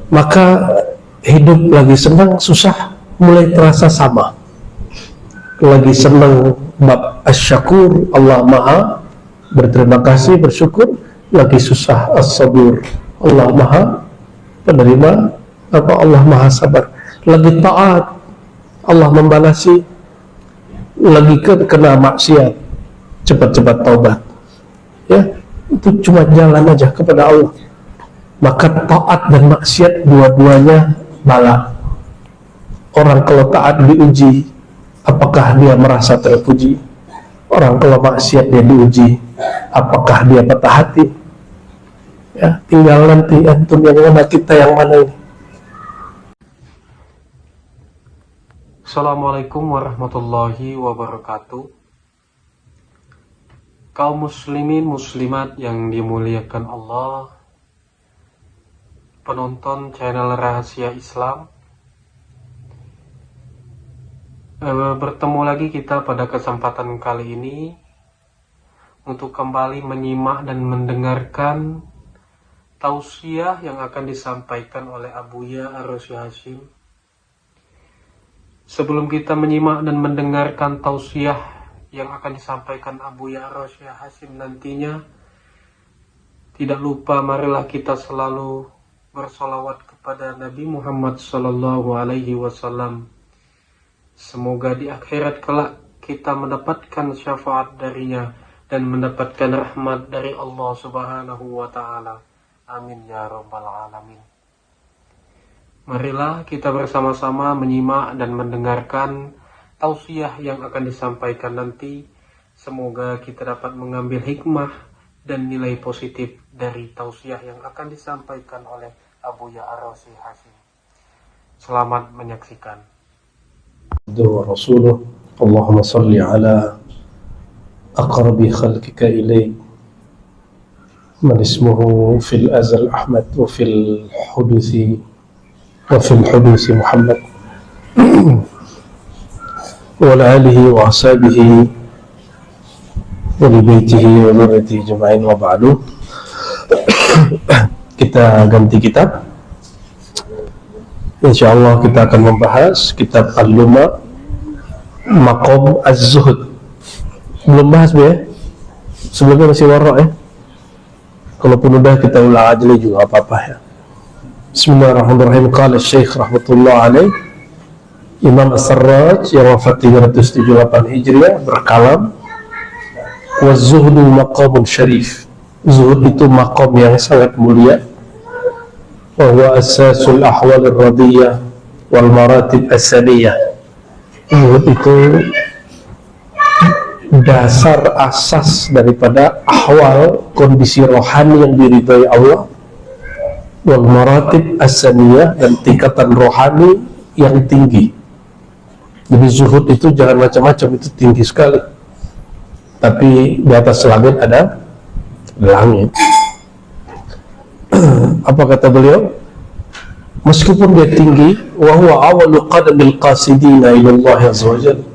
maka hidup lagi senang susah mulai terasa sama. Lagi senang bab asyakur, Allah maha berterima kasih, bersyukur. Lagi susah as-sabur, Allah maha penerima, Allah maha sabar. Lagi taat, Allah membalasi. Lagi kena maksiat, cepat-cepat taubat. Ya, itu cuma jalan aja kepada Allah. Maka taat dan maksiat dua-duanya bala. Orang kalau taat diuji, apakah dia merasa terpuji? Orang kalau maksiat dia diuji, apakah dia patah hati? Ya, tinggal nanti antum yang mana, kita yang mana ini. Assalamualaikum warahmatullahi wabarakatuh. Kaum muslimin muslimat yang dimuliakan Allah, penonton channel Rahasia Islam, bertemu lagi kita pada kesempatan kali ini untuk kembali menyimak dan mendengarkan tausiah yang akan disampaikan oleh Abuya Ar-Rasy Hasyim. Sebelum kita menyimak dan mendengarkan tausiah yang akan disampaikan Abuya Ar-Rasy Hasyim nantinya, tidak lupa marilah kita selalu bersolawat kepada Nabi Muhammad SAW. Semoga di akhirat kelak kita mendapatkan syafaat darinya dan mendapatkan rahmat dari Allah Subhanahu wa Ta'ala. Amin ya Rabbal Alamin. Marilah kita bersama-sama menyimak dan mendengarkan tausiah yang akan disampaikan nanti. Semoga kita dapat mengambil hikmah dan nilai positif dari tausiah yang akan disampaikan oleh Abuya Ar-Rasy Hasyim. Selamat menyaksikan. ورسوله اللهم صل على أقرب خلقك إليك من اسمه في الأزل أحمد وفي الحدوث محمد وعلى آله وأصحابه ولبيته وذريته جمعين وبعد. Kita ganti kitab. Insyaallah kita akan membahas kitab Al-Luma Maqam Az-Zuhud. Belum bahas ya? Sebelumnya masih warok ya? Kalaupun udah kita ulang aja juga apa-apa ya. Bismillahirrahmanirrahim. Qala Syekh rahmatullah alaih, Imam As-Sarraj yang wafat 378 Hijriah berkalam, wa zuhdu maqamun syarif. Zuhud itu maqam yang sangat mulia. Wa huwa asasul ahwal ar-radiyah wal maratib as-saniyah. Zuhud itu dasar asas daripada ahwal, kondisi rohani yang diridhai Allah, wal maratib as-saniyah, dan tingkatan rohani yang tinggi. Jadi zuhud itu jangan macam-macam, itu tinggi sekali. Tapi di atas langit ada langit. Apa kata beliau? Meskipun dia tinggi, wa huwa awalu qadamil qasidina ila Allah azza wajalla.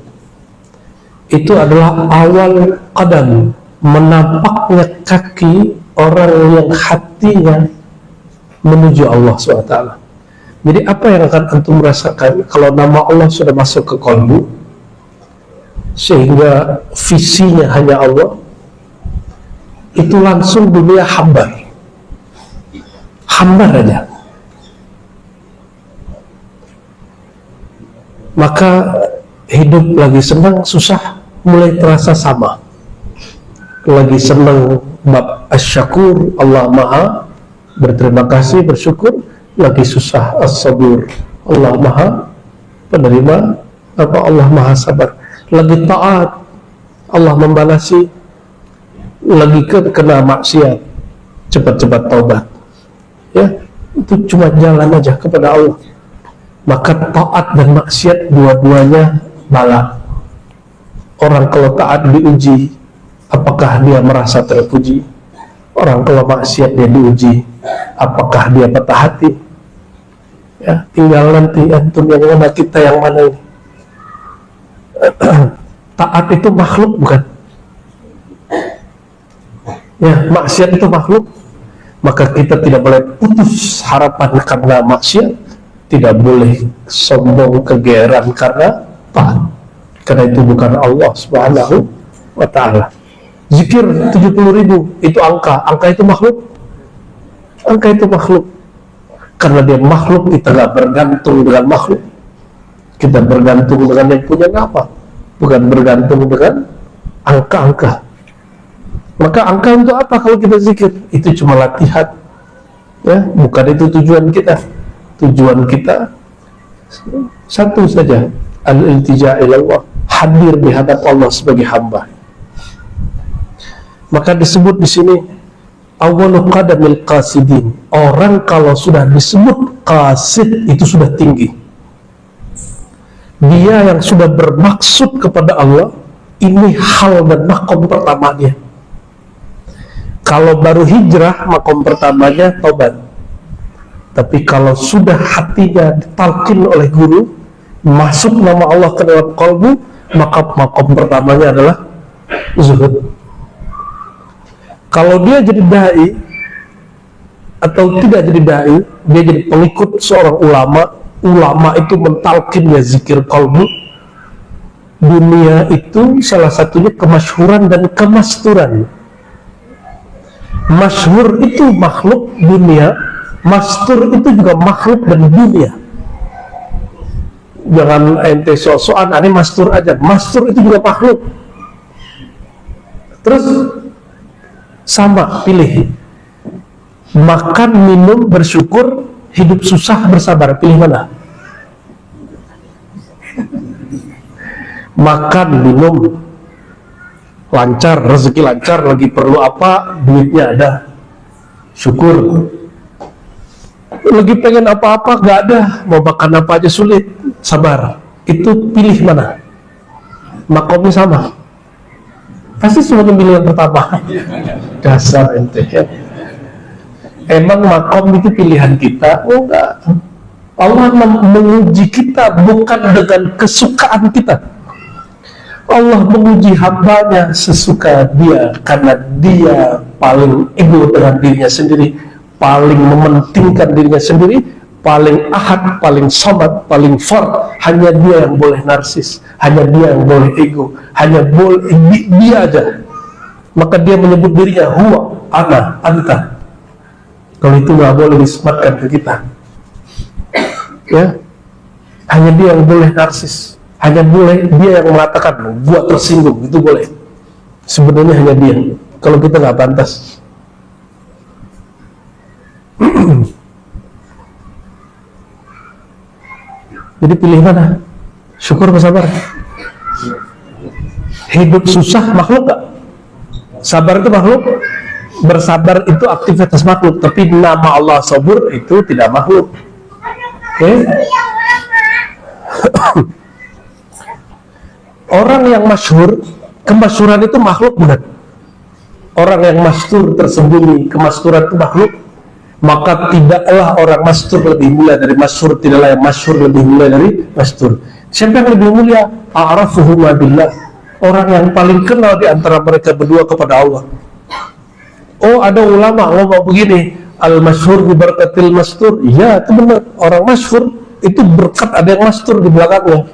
Itu adalah awal qadam, menapaknya kaki orang yang hatinya menuju Allah SWT. Jadi apa yang akan antum merasakan kalau nama Allah sudah masuk ke kalbu, sehingga visinya hanya Allah, itu langsung dunia hambar aja. Maka hidup lagi senang susah mulai terasa sama. Lagi senang bab asyakur, Allah maha berterima kasih, bersyukur. Lagi susah as-sabur, Allah maha penerima, Allah maha sabar. Lagi taat, Allah membalasi. Lagi kena maksiat, cepat-cepat taubat. Ya, itu cuma jalan aja kepada Allah. Maka taat dan maksiat dua-duanya bala. Orang kalau taat diuji, apakah dia merasa terpuji? Orang kalau maksiat dia diuji, apakah dia patah hati? Ya, tinggal nanti antum yang mana, kita yang mana ini. Taat itu makhluk bukan? Ya, maksiat itu makhluk. Maka kita tidak boleh putus harapan karena maksiat, tidak boleh sombong kegeeran karena taat, karena itu bukan Allah Subhanahu wa ta'ala. Zikir 70.000 itu angka itu makhluk, angka itu makhluk. Karena dia makhluk, kita gak bergantung dengan makhluk, kita bergantung dengan yang punya nama, bukan bergantung dengan angka-angka. Maka angka untuk apa kalau kita zikir? Itu cuma latihan, ya, bukan itu tujuan kita. Tujuan kita satu saja, al-iltija ilallah, hadir di hadap Allah sebagai hamba. Maka disebut di sini awwalu qadamil qasidin. Orang kalau sudah disebut qasid itu sudah tinggi. Dia yang sudah bermaksud kepada Allah, ini hal dan makom pertamanya. Kalau baru hijrah, makom pertamanya tobat. Tapi kalau sudah hatinya ditalkin oleh guru, masuk nama Allah ke dalam kalbu, maka makom pertamanya adalah zuhud. Kalau dia jadi da'i atau tidak jadi da'i, dia jadi pengikut seorang ulama. Ulama itu mentalkinnya zikir kalbu. Dunia itu salah satunya kemasyhuran dan kemasturan. Masyhur itu makhluk dunia, mastur itu juga makhluk dan dunia. Jangan ente sok-sokan, ini mastur aja. Mastur itu juga makhluk. Terus sama, pilih. Makan, minum, bersyukur, hidup susah, bersabar. Pilih mana? Makan, minum, lancar, rezeki lancar, lagi perlu apa, duitnya ada, syukur. Lagi pengen apa-apa, gak ada, mau makan apa aja sulit, sabar. Itu pilih mana? Makomnya sama. Pasti semuanya pilih yang pertama. Dasar ente. Emang makom itu pilihan kita? Oh enggak. Allah menguji kita bukan dengan kesukaan kita. Allah menguji hambanya sesuka dia, karena dia paling ego dengan dirinya sendiri, paling mementingkan dirinya sendiri, paling ahad, paling somad, paling fard. Hanya dia yang boleh narsis, hanya dia yang boleh ego, hanya boleh dia aja. Maka dia menyebut dirinya huwa, ana, anta. Kalau itu nggak boleh disematkan ke kita, ya. Hanya dia yang boleh narsis, hanya boleh dia yang mengatakan gua tersinggung, itu boleh. Sebenarnya hanya dia. Kalau kita nggak pantas. Jadi pilih mana? Syukur atau sabar? Hidup susah makhluk gak? Sabar itu makhluk? Bersabar itu aktivitas makhluk, tapi nama Allah sabur itu tidak makhluk. Oke? Orang yang masyhur, kemasyhuran itu makhluk bukan? Orang yang mastur tersembunyi, kemasturan itu makhluk. Maka tidaklah orang mastur lebih mulia dari masyhur, tidaklah yang masyhur lebih mulia dari mastur. Siapa yang lebih mulia? A'rafuhum billah. Orang yang paling kenal di antara mereka berdua kepada Allah. Oh, ada ulama ngomong begini, al-masyhur bi barakatil mastur. Ya, itu benar. Orang masyhur itu berkat ada yang mastur di belakangnya.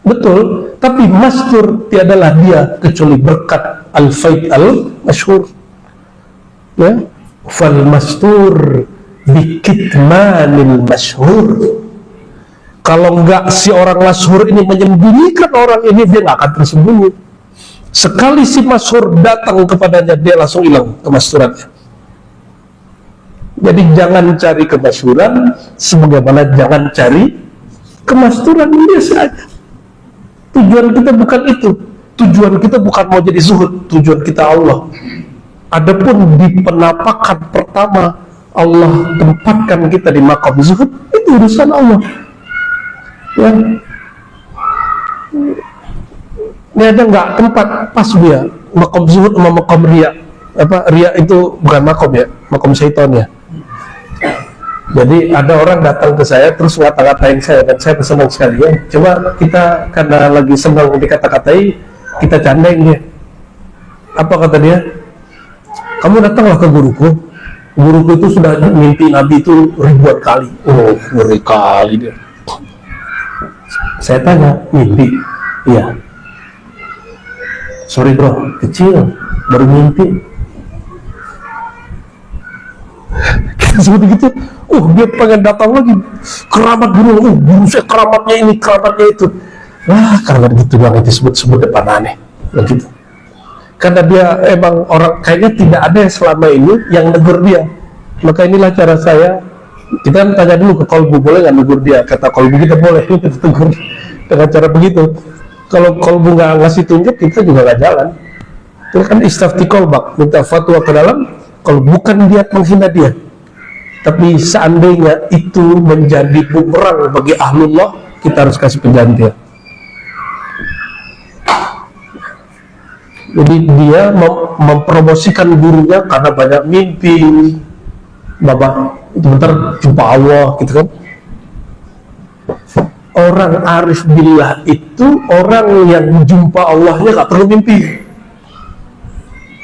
Betul, tapi mastur tiadalah dia kecuali berkat al-faid al-masyhur. Ya, fal mastur bikitmanil masyhur. Kalau enggak si orang masyhur ini menyembunyikan orang ini, dia enggak akan tersembunyi. Sekali si masyhur datang kepadanya, dia langsung hilang kemasyhurannya. Jadi jangan cari kemasyhuran, sebagaimana jangan cari kemasyhuran, biasa aja. Tujuan kita bukan itu. Tujuan kita bukan mau jadi zuhud. Tujuan kita Allah. Adapun di penampakan pertama Allah tempatkan kita di maqam zuhud, itu urusan Allah. Ya. Ini ada nggak tempat pas dia maqam zuhud sama maqam riya? Apa riya itu bukan maqam ya, maqam syaitan ya. Jadi ada orang datang ke saya terus ngata-ngatain saya, dan saya senang sekali ya. Coba kita karena lagi senang dikata-katai, kita candain dia. Apa kata dia? Kamu datanglah ke guruku, Guruku itu sudah mimpi Nabi itu ribuan kali. Oh, ngeri kali dia. Saya tanya, mimpi? Iya. Sorry bro, kecil, baru mimpi. Seperti gitu. Dia pengen datang lagi. Keramat guru, guru saya keramatnya ini, keramatnya itu. Keramat gitu doang itu sebut-sebut depan aneh. Begitu. Karena dia emang orang, kayaknya tidak ada yang selama ini yang negur dia. Maka inilah cara saya. Kita kan tanya dulu ke kolbu, boleh nggak negur dia? Kata kolbu kita boleh, kita tegur dengan cara begitu. Kalau kolbu nggak ngasih tunjuk, kita juga nggak jalan. Itu kan istafti kolbak, minta fatwa ke dalam. Kalau bukan dia menghina dia, tapi seandainya itu menjadi bumerang bagi ahlullah, kita harus kasih penggantian. Jadi dia mempromosikan gurunya karena banyak mimpi. Bapak, sebentar jumpa Allah, gitu kan. Orang arif billah itu orang yang jumpa Allahnya gak perlu mimpi.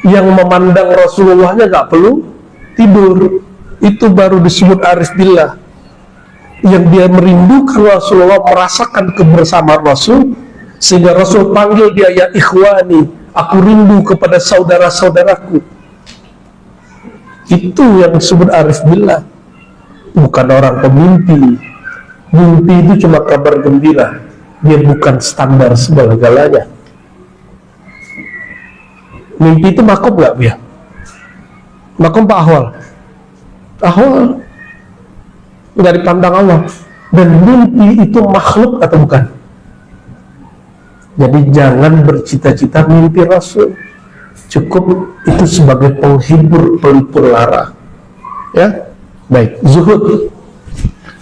Yang memandang Rasulullahnya gak perlu tidur. Itu baru disebut arif billah. Yang dia merindukan Rasulullah, merasakan kebersamaan Rasul, sehingga Rasul panggil dia, ya ikhwani, aku rindu kepada saudara-saudaraku. Itu yang disebut arif billah, bukan orang pemimpi. Mimpi itu cuma kabar gembira, dia bukan standar segala-galanya. Mimpi itu makom nggak ya? Makom Pak Ahwal, Ahwal nggak dipandang Allah. Dan mimpi itu makhluk atau bukan? Jadi jangan bercita-cita mimpi Rasul. Cukup itu sebagai penghibur pelipur lara. Ya, baik. Zuhud.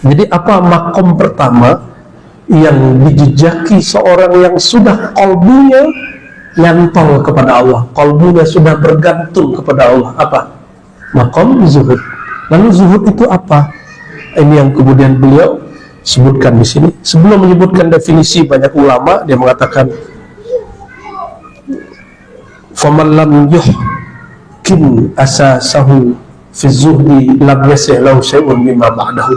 Jadi apa makom pertama yang dijejaki seorang yang sudah kolbunya nyantol kepada Allah, kolbunya sudah bergantung kepada Allah? Apa? Makom zuhud. Lalu zuhud itu apa? Ini yang kemudian beliau sebutkan di sini. Sebelum menyebutkan definisi, banyak ulama dia mengatakan, faman lam yuhkim asasahu fi zuhdi lam yasih lahu syai'un mimma ba'dahu.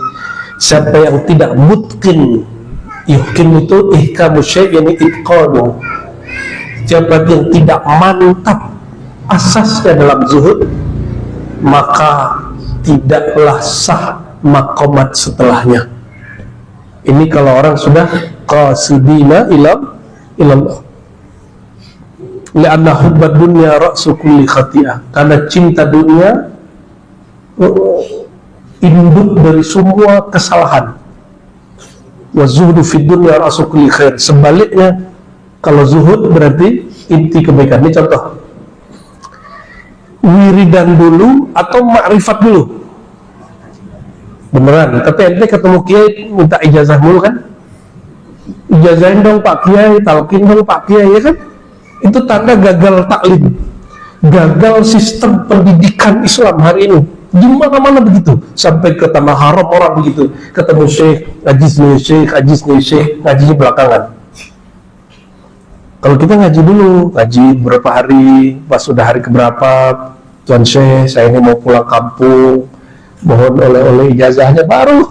Siapa yang tidak mutqin, yuhkim itu ihkamu syai'in itqanu. Siapa yang tidak mantap asasnya dalam zuhud, maka tidaklah sah makomat setelahnya. Ini kalau orang sudah qasidina ilallah. Li'anna hubbad dunya ra'su kulli khati'ah. Karena cinta dunia induk dari semua kesalahan. Wa zuhdu fid dunya ra'su kulli khair. Sebaliknya, kalau zuhud berarti inti kebaikan. Ini contoh. Wiridan dulu atau makrifat dulu. Beneran, tapi ente ketemu kiai minta ijazah mulu kan? Ijazahin dong Pak Kiai, talqin dong Pak Kiai, ya kan? Itu tanda gagal taklim, gagal sistem pendidikan Islam hari ini. Di mana-mana begitu, sampai ke tanah haram orang begitu, ketemu syekh, ngaji ngajinya belakangan. Kalau kita ngaji dulu, ngaji beberapa hari, pas sudah hari keberapa, Tuan Syekh, saya ini mau pulang kampung, mohon oleh-oleh ijazahnya baru.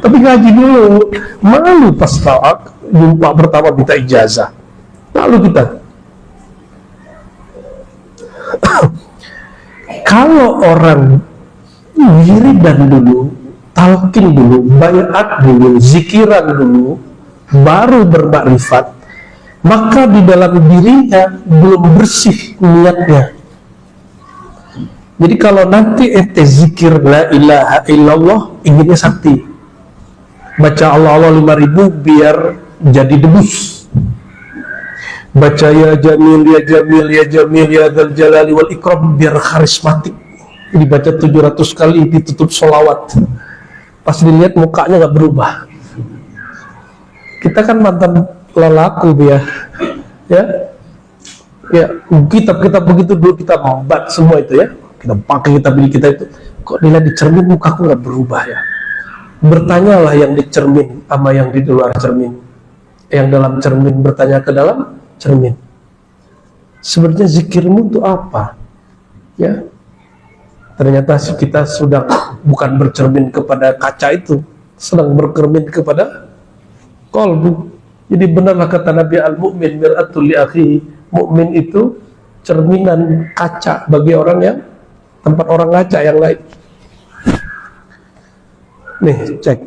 Tapi ngaji dulu, malu pas jumpa pertama minta ijazah, malu kita. Kalau orang wiridan dulu, talqin dulu, bayat dulu, zikiran dulu, baru bermakrifat, maka di dalam dirinya belum bersih niatnya. Jadi kalau nanti ente zikir la ilaha illallah, inginnya sakti, baca Allah 5000 biar jadi debus. Baca ya jamil ya jamil ya jamil ya dzal jalali wal ikram biar karismatik. Dibaca 700 kali, ditutup sholawat. Pas dilihat mukanya nggak berubah. Kita kan mantan lelaku ya, ya kitab-kitab begitu dulu kita membat semua itu ya. Kita pakai kitab ini kita itu. Kok dilihat di cermin mukaku nggak berubah ya? Bertanyalah yang di cermin sama yang di luar cermin. Yang dalam cermin bertanya ke dalam cermin. Sebenarnya zikirmu itu apa? Ya. Ternyata kita sudah bukan bercermin kepada kaca itu, sedang bercermin kepada qalbu. Jadi benarlah kata Nabi, al-mu'min mir'atul li akhihi. Mukmin itu cerminan kaca bagi orang yang tempat orang ngaca yang lain. Nih, cek.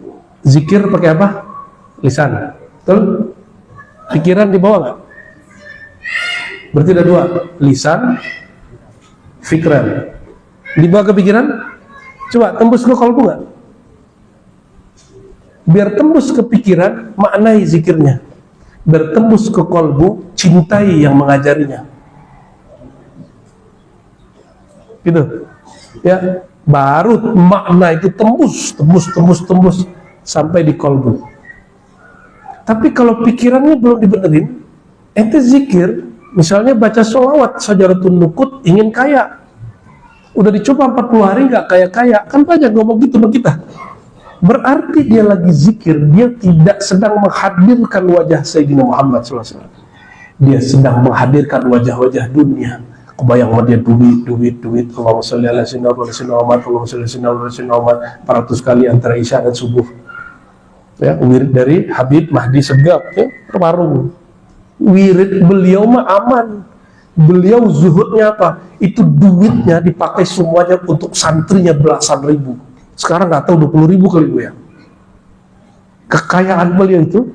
Zikir pakai apa? Lisan. Betul? Pikiran di bawah nggak? Berarti ada dua, lisan, pikiran. Di bawah kepikiran, coba tembus ke qalbu nggak? Biar tembus ke pikiran, maknai zikirnya. Biar tembus ke qalbu, cintai yang mengajarinya. Gitu. Ya, baru makna itu tembus sampai di qalbu. Tapi kalau pikirannya belum dibenerin, ente zikir, misalnya baca sholawat, sajaratun nukut, ingin kaya. Udah dicoba 40 hari nggak kaya-kaya, kan banyak ngomong gitu sama kita. Berarti dia lagi zikir, dia tidak sedang menghadirkan wajah Sayyidina Muhammad SAW. Dia sedang menghadirkan wajah-wajah dunia. Kebayang sama dia duit. Allahumma sholli ala sayyidina Muhammad, Allahumma sholli ala sayyidina Muhammad 400 kali antara isya dan subuh. Ya, wirid dari Habib Mahdi Segaf, ya, terwarung. Wirid beliau mah aman. Beliau zuhudnya apa? Itu duitnya dipakai semuanya untuk santrinya belasan ribu. Sekarang nggak tahu 20.000 kali gue ya. Kekayaan beliau itu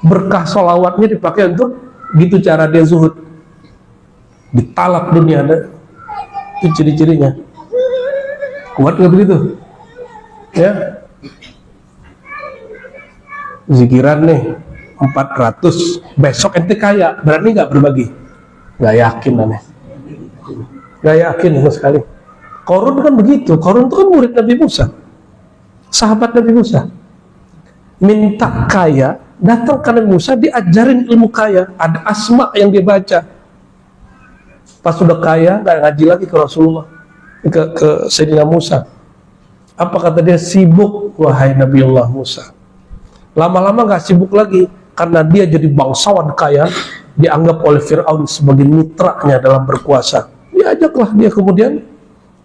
berkah sholawatnya dipakai untuk gitu cara dia zuhud. Ditalak dunia, ada itu ciri-cirinya. Kuat nggak begitu? Ya. Zikiran nih 400, besok ente kaya, berani nggak berbagi? Nggak yakin aneh. Nggak yakin sama sekali. Qarun kan begitu. Qarun itu kan murid Nabi Musa, sahabat Nabi Musa. Minta kaya, datang ke Nabi Musa, diajarin ilmu kaya. Ada asma yang dia baca. Pas sudah kaya, nggak ngaji lagi ke Rasulullah, ke Sayyidina Musa. Apa kata dia? Sibuk wahai Nabi Allah Musa. Lama-lama nggak sibuk lagi, karena dia jadi bangsawan kaya, dianggap oleh Fir'aun sebagai mitranya dalam berkuasa. Diajaklah dia kemudian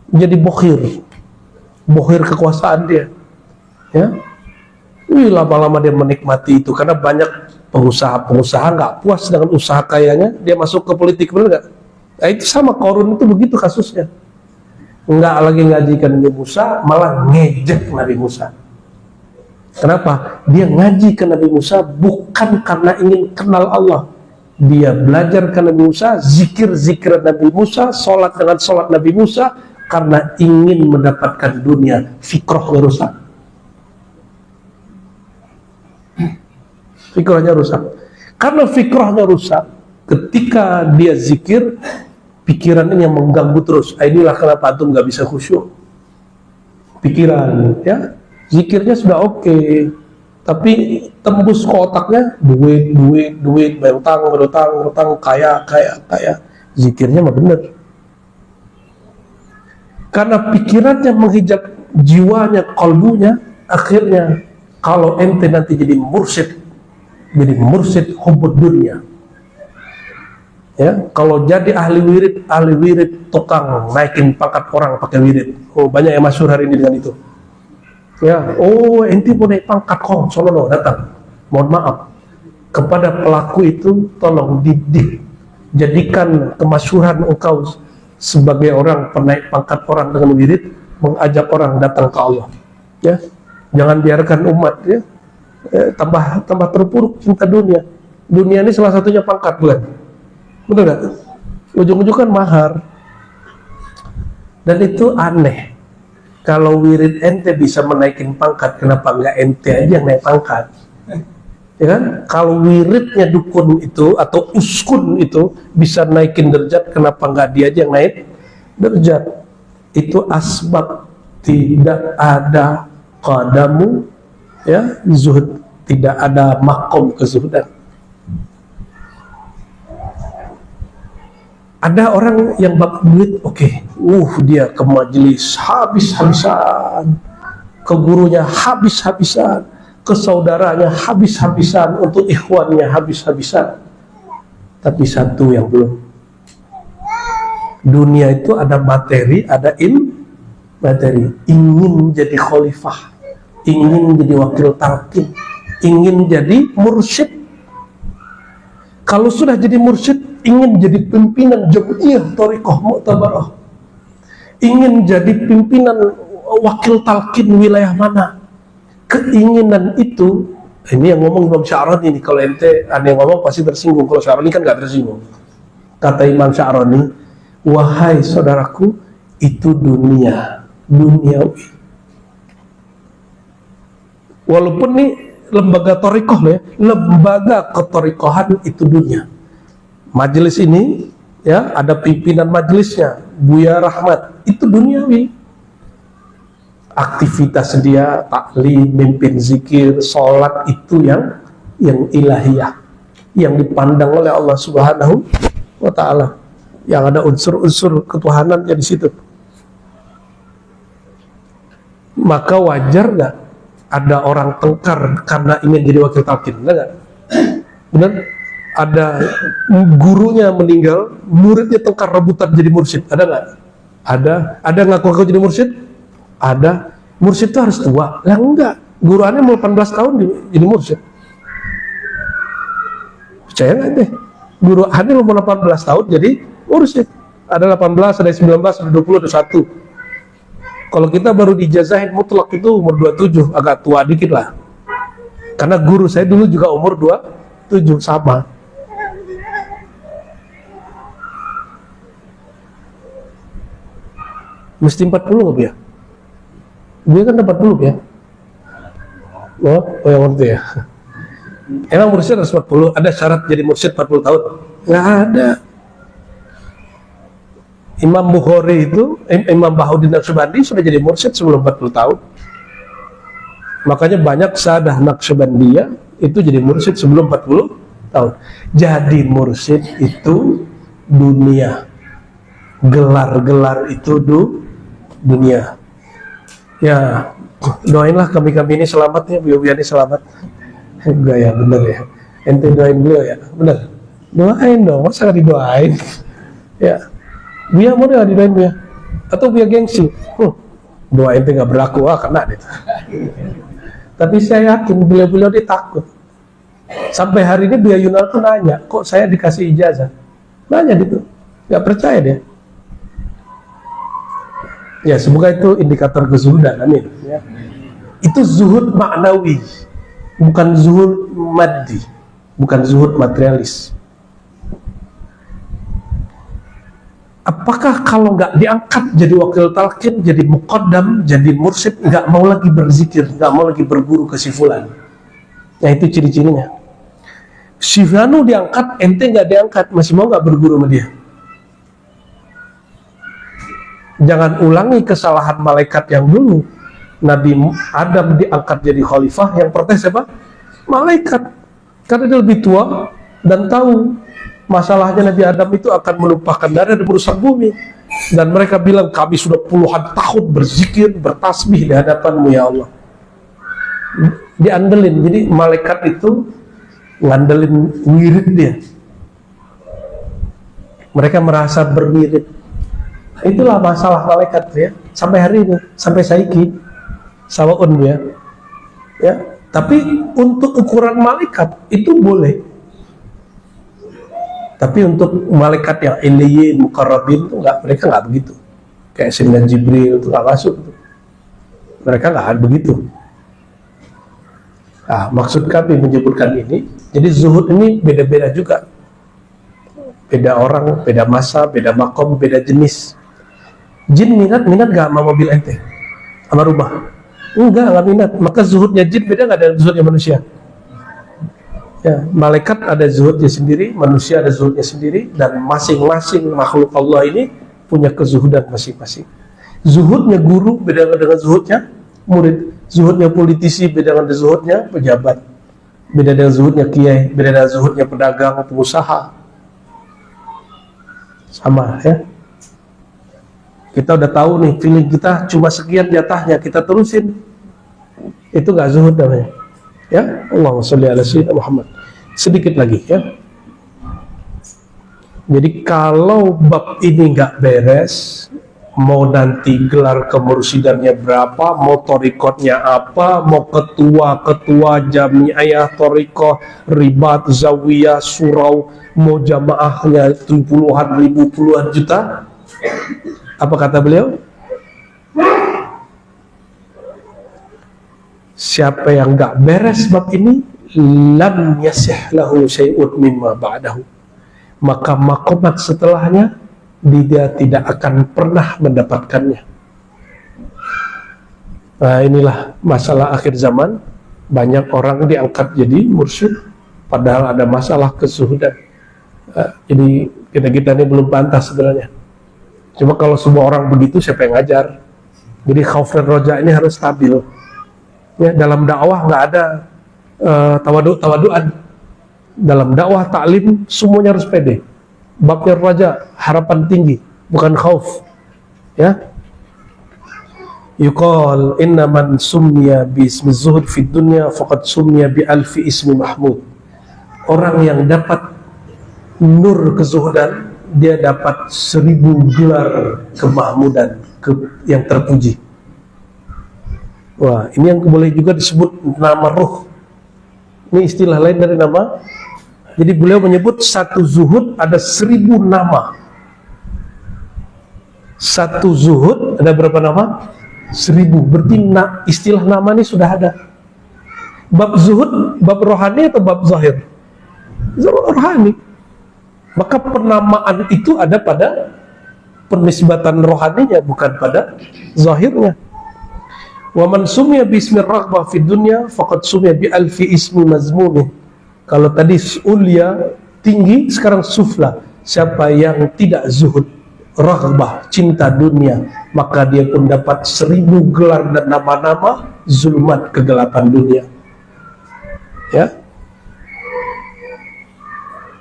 jadi bohir kekuasaan dia. Ya, lama-lama dia menikmati itu, karena banyak pengusaha nggak puas dengan usaha kayanya, dia masuk ke politik, benar nggak? Nah, itu sama Qarun itu begitu kasusnya. Nggak lagi ngajikan Nabi Musa, malah ngejek Nabi Musa. Kenapa? Dia ngaji ke Nabi Musa bukan karena ingin kenal Allah. Dia belajar ke Nabi Musa, zikir Nabi Musa, sholat dengan sholat Nabi Musa, karena ingin mendapatkan dunia. Fikrohnya rusak. Fikrohnya rusak. Karena fikrohnya rusak, ketika dia zikir, pikiran ini yang mengganggu terus. Inilah kenapa antum nggak bisa khusyuk. Pikiran, ya, zikirnya sudah oke, tapi tembus ke otaknya duit, berutang, kaya. Zikirnya mah bener. Karena pikirannya menghijab jiwanya, kalbunya, akhirnya kalau ente nanti jadi mursyid hubbud dunia. Ya, kalau jadi ahli wirid tukang naikin pangkat orang pakai wirid. Oh, banyak yang masyhur hari ini dengan itu. Ya, oh ente mau naik pangkat kok, sono datang. Mohon maaf, kepada pelaku itu tolong didik, jadikan kemasyhuran engkau sebagai orang penaik pangkat orang dengan wirid, mengajak orang datang ke Allah. Ya, jangan biarkan umat ya tambah terpuruk cinta dunia. Dunia ini salah satunya pangkat, bukan? Betul nggak? Ujung-ujung kan mahar. Dan itu aneh. Kalau wirid ente bisa menaikin pangkat, kenapa nggak ente aja yang naik pangkat? Ya kan? Kalau wiridnya dukun itu atau uskun itu bisa naikin derajat, kenapa nggak dia aja yang naik derajat? Itu asbab. Tidak ada qadamu, ya, zuhud, tidak ada makom kezuhudan. Ada orang yang bab duit, oke, dia ke majelis habis-habisan, ke gurunya habis-habisan, ke saudaranya habis-habisan, untuk ikhwannya habis-habisan. Tapi satu yang belum, dunia itu ada materi, ada materi, ingin jadi khalifah, ingin jadi wakil talqin, ingin jadi mursyid. Kalau sudah jadi mursyid, ingin jadi pimpinan Jamiah Thariqah Mu'tabarah, ingin jadi pimpinan wakil talqin wilayah mana, keinginan itu, ini yang ngomong Imam Sya'rani ini. Kalau ente ada yang ngomong pasti tersinggung, kalau Sya'rani kan gak tersinggung. Kata Imam Sya'rani, wahai saudaraku, itu dunia, duniawi. Walaupun nih lembaga thariqah ya, lembaga kethariqahan itu dunia. Majelis ini ya, ada pimpinan majelisnya, Buya Rahmat, itu duniawi. Aktivitas dia, taklim, mimpin zikir, sholat, itu yang ilahiyah, yang dipandang oleh Allah Subhanahu wa ta'ala, yang ada unsur-unsur ketuhanannya di situ. Maka wajar gak ada orang tengkar karena ingin jadi wakil talqin? Benar gak? Benar? Ada gurunya meninggal, muridnya tengkar rebutan jadi mursyid, ada gak? Ada ngaku-ngaku jadi mursyid? Ada. Mursyid itu harus tua. Lah enggak, guru aneh mau 18 tahun jadi mursyid. Percaya nggak deh? Guru aneh mau 18 tahun jadi mursyid. Ada 18, ada 19, ada 20, ada 1. Kalau kita baru dijazahin mutlak itu umur 27, agak tua dikit lah. Karena guru saya dulu juga umur 27, sama. Mesti 40 nggak ya? Dia kan dapat dulu ya. Oh yang waktu ya. Emang mursyid harus 40? Ada syarat jadi mursyid 40 tahun? Nggak ada. Imam Bukhari itu, Imam Bahuddin Naqsyabandi sudah jadi mursyid sebelum 40 tahun. Makanya banyak sadah Naqsyabandiyah itu jadi mursyid sebelum 40 tahun. Jadi mursyid itu dunia. Gelar-gelar itu dunia. Ya, doainlah kami-kami ini selamat ya, Buya ini selamat. Enggak ya, bener ya. Ente doain beliau ya, bener. Doain dong, masa gak didoain? Ya, Buya mau gak didoain Buya? Atau Buya gengsi? Doain ente gak berlaku, kena deh. Tapi saya yakin beliau-beliau dia takut. Sampai hari ini Buya Yunal tuh nanya, kok saya dikasih ijazah? Nanya gitu, gak percaya dia. Ya, semoga itu indikator kezuhudan, amin. Ya. Itu zuhud maknawi, bukan zuhud maddi, bukan zuhud materialis. Apakah kalau nggak diangkat jadi wakil talqin, jadi muqaddam, jadi mursyid, nggak mau lagi berzikir, nggak mau lagi berguru ke si fulan? Nah itu ciri-cirinya. Si fulanu diangkat, ente nggak diangkat, masih mau nggak berguru sama dia? Jangan ulangi kesalahan malaikat yang dulu. Nabi Adam diangkat jadi khalifah, yang protes siapa? Malaikat. Karena dia lebih tua dan tahu masalahnya Nabi Adam itu akan menumpahkan darah dan merusak bumi. Dan mereka bilang, kami sudah puluhan tahun berzikir, bertasbih di hadapanmu ya Allah. Diandelin. Jadi malaikat itu ngandelin wirid dia. Mereka merasa berwirid. Itulah masalah malaikat ya, sampai hari ini, sampai saiki sawaun ya. Tapi untuk ukuran malaikat itu boleh. Tapi untuk malaikat yang iliyyin, muqarrabin itu enggak, mereka enggak begitu. Kayak Sayyidina Jibril itu enggak masuk. Mereka enggak begitu. Nah, maksud kami menyebutkan ini, jadi zuhud ini beda-beda juga. Beda orang, beda masa, beda makom, beda jenis. Jin minat gak sama mobil ente? Sama rumah? Enggak minat. Maka zuhudnya jin beda gak dengan zuhudnya manusia? Ya, malaikat ada zuhudnya sendiri, manusia ada zuhudnya sendiri, dan masing-masing makhluk Allah ini punya kezuhudan masing-masing. Zuhudnya guru beda dengan zuhudnya murid. Zuhudnya politisi beda dengan zuhudnya pejabat. Beda dengan zuhudnya kiai, beda dengan zuhudnya pedagang, pengusaha. Sama ya. Kita udah tahu nih, feeling kita cuma sekian jatahnya, kita terusin. Itu gak zuhud namanya. Ya, Allahumma sholli ala sayyidina Muhammad. Sedikit lagi ya. Jadi kalau bab ini gak beres, mau nanti gelar kemursidannya berapa, mau torikotnya apa, mau ketua jamiah torikoh, ribat, zawiyah, surau, mau jamaahnya 70-an ribu, puluhan juta. Apa kata beliau? Siapa yang gak beres bab ini, lam yasih lahu syai'un mimma ba'dahu, maka makomat setelahnya dia tidak akan pernah mendapatkannya. Nah, inilah masalah akhir zaman. Banyak orang diangkat jadi mursyid padahal ada masalah kesuhudan. Jadi kita ini belum pantas sebenarnya. Cuma kalau semua orang begitu, siapa yang ngajar? Jadi khauf dan roja ini harus stabil ya. Dalam dakwah nggak ada tawaduk-tawaduan. Dalam dakwah taklim semuanya harus pede. Babnya raja, harapan tinggi, bukan khauf. Ya. Yuqal inna man summiya bi ismi zuhud fid dunya faqad summiya bi alfi ismi mahmud. Orang yang dapat nur kezuhudan, dia dapat 1000 gelar kemahmudan, yang terpuji. Wah, ini yang boleh juga disebut nama ruh. Ini istilah lain dari nama. Jadi beliau menyebut satu zuhud ada 1000 nama. Satu zuhud ada berapa nama? 1000. Berarti istilah nama ini sudah ada. Bab zuhud, bab rohani atau bab zahir? Rohani. Maka penamaan itu ada pada penisbatan rohaninya, bukan pada zahirnya. Wa man summiya bi ismi raghbah fid dunya faqad summiya bi alfi ismi mazmumin. Kalau tadi ulia, tinggi, sekarang sufla. Siapa yang tidak zuhud, raghbah, cinta dunia, maka dia pun dapat 1000 gelar dan nama-nama zulumat, kegelapan dunia. Ya.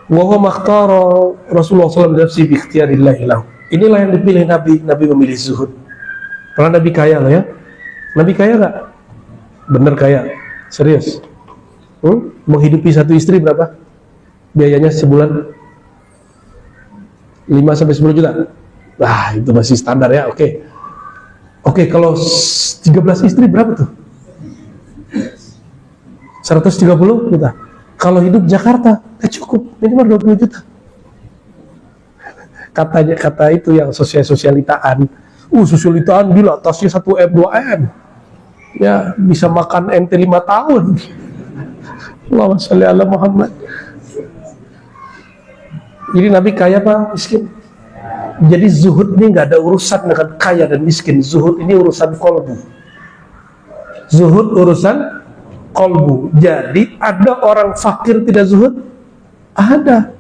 Wa huwa makhtara Rasulullah SAW nafsi bi ikhtiyarillahi lahu. Inilah yang dipilih Nabi. Nabi memilih zuhud. Pernah Nabi kaya loh ya. Nabi kaya gak? Bener kaya. Serius. Menghidupi satu istri berapa? Biayanya sebulan 5-10 juta. Wah, itu masih standar ya. Oke. Kalau 13 istri berapa tuh? 130 juta. Kalau hidup Jakarta cukup minimal 20 juta. Kata itu yang sosialitaan. Sosialitaan gila, tasnya 1M 2M. Ya, bisa makan ente 5 tahun. Allahumma sholli ala Muhammad. Jadi Nabi kaya apa miskin? Jadi zuhud ini nggak ada urusan dengan kaya dan miskin. Zuhud ini urusan kolbu. Zuhud urusan kolbu. Jadi ada orang fakir tidak zuhud? Ada.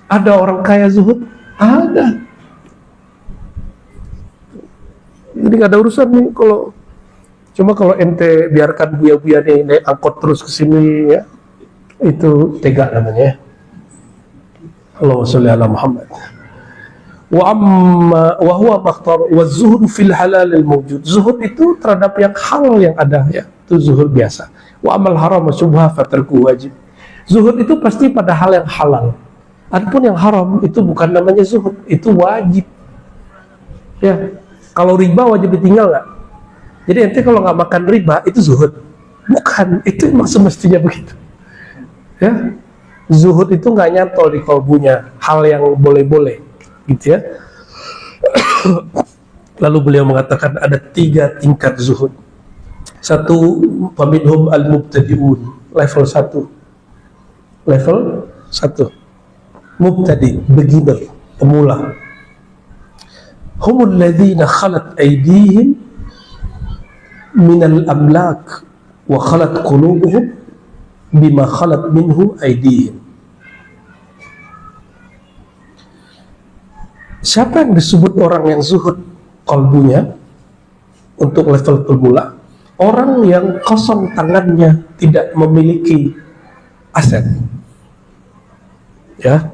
Ada orang kaya zuhud? Ada. Jadi nggak ada urusan nih kalau. Cuma kalau ente biarkan buya-buya nih naik angkot terus ke sini ya, itu tega namanya. Allahumma sholli ala Muhammad. Wa huwa makhtar wa zuhud fil halal al mawjud. Zuhud itu terhadap yang halal yang ada ya, itu zuhud biasa. Wa amal haram wa syubha fatarku wajib. Zuhud itu pasti pada hal yang halal. Adapun yang haram itu bukan namanya zuhud, itu wajib. Ya, kalau riba wajib ditinggal nggak? Jadi ente kalau nggak makan riba itu zuhud? Bukan, itu emang semestinya begitu. Ya, zuhud itu nggak nyantol di kalbunya, hal yang boleh-boleh, gitu ya. Lalu beliau mengatakan ada 3 tingkat zuhud. Satu, faminhum al-mubtadi'un, level 1. Level 1. Mubtadi, beginner, pemula. Humul ladzina khalat aydihim minal amlak wa khalat qulubuhum bima khalat minhu aydihim. Siapa yang disebut orang yang zuhud kalbunya untuk level pemula? Orang yang kosong tangannya, tidak memiliki aset. Ya,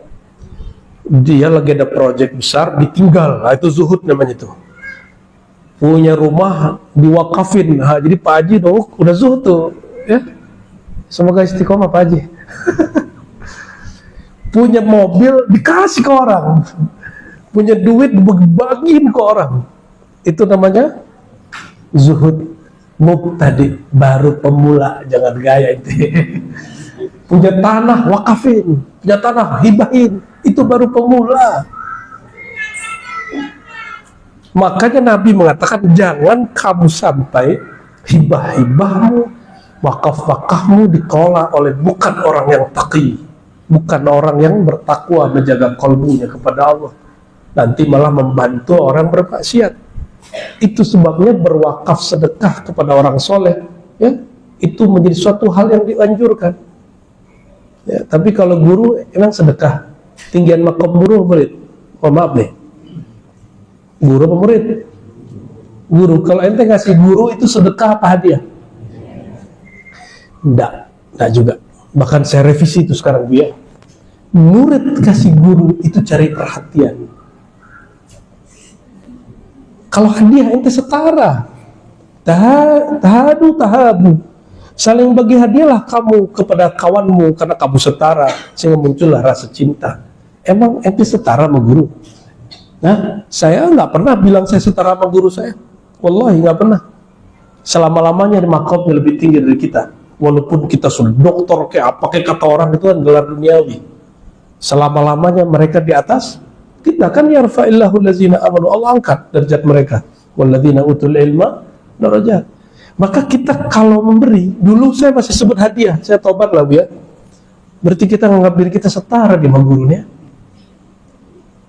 dia lagi ada proyek besar ditinggal, nah itu zuhud namanya itu. Punya rumah diwakafin, nah, jadi Pak Haji dong udah zuhud tuh ya. Semoga istiqomah Pak Haji. Punya mobil dikasih ke orang, punya duit dibagiin ke orang, Itu namanya zuhud mubtadi, baru pemula, jangan gaya itu. Punya tanah wakafin, punya tanah hibahin, itu baru pemula. Makanya Nabi mengatakan jangan kamu sampai hibah-hibahmu, wakaf-wakafmu dikelola oleh bukan orang yang taqi, bukan orang yang bertakwa menjaga kalbunya kepada Allah, nanti malah membantu orang bermaksiat. Itu sebabnya berwakaf sedekah kepada orang soleh, ya, itu menjadi suatu hal yang dianjurkan. Ya, tapi kalau guru emang sedekah, tinggian makom guru murid. Oh, maaf nih, guru apa murid? Guru. Kalau ente ngasih guru itu sedekah apa hadiah? Enggak juga. Bahkan saya revisi itu sekarang Bu ya. Murid kasih guru itu cari perhatian. Kalau hadiah ente setara. Tahabu. Saling bagi hadiahlah kamu kepada kawanmu karena kamu setara, sehingga muncullah rasa cinta. Emang ente setara sama guru? Nah, saya nggak pernah bilang saya setara sama guru saya. Wallahi nggak pernah. Selama-lamanya makomnya lebih tinggi dari kita. Walaupun kita sudah doktor kayak apa kayak kata orang itu kan gelar duniawi. Selama-lamanya mereka di atas kita, kan yarfa'illahu allazina amanu, Allah angkat derajat mereka, walladzina utul ilma darajat. Maka kita kalau memberi, dulu saya masih sebut hadiah, saya tobat lah Bu ya. Berarti kita menganggap diri kita setara di gurunya.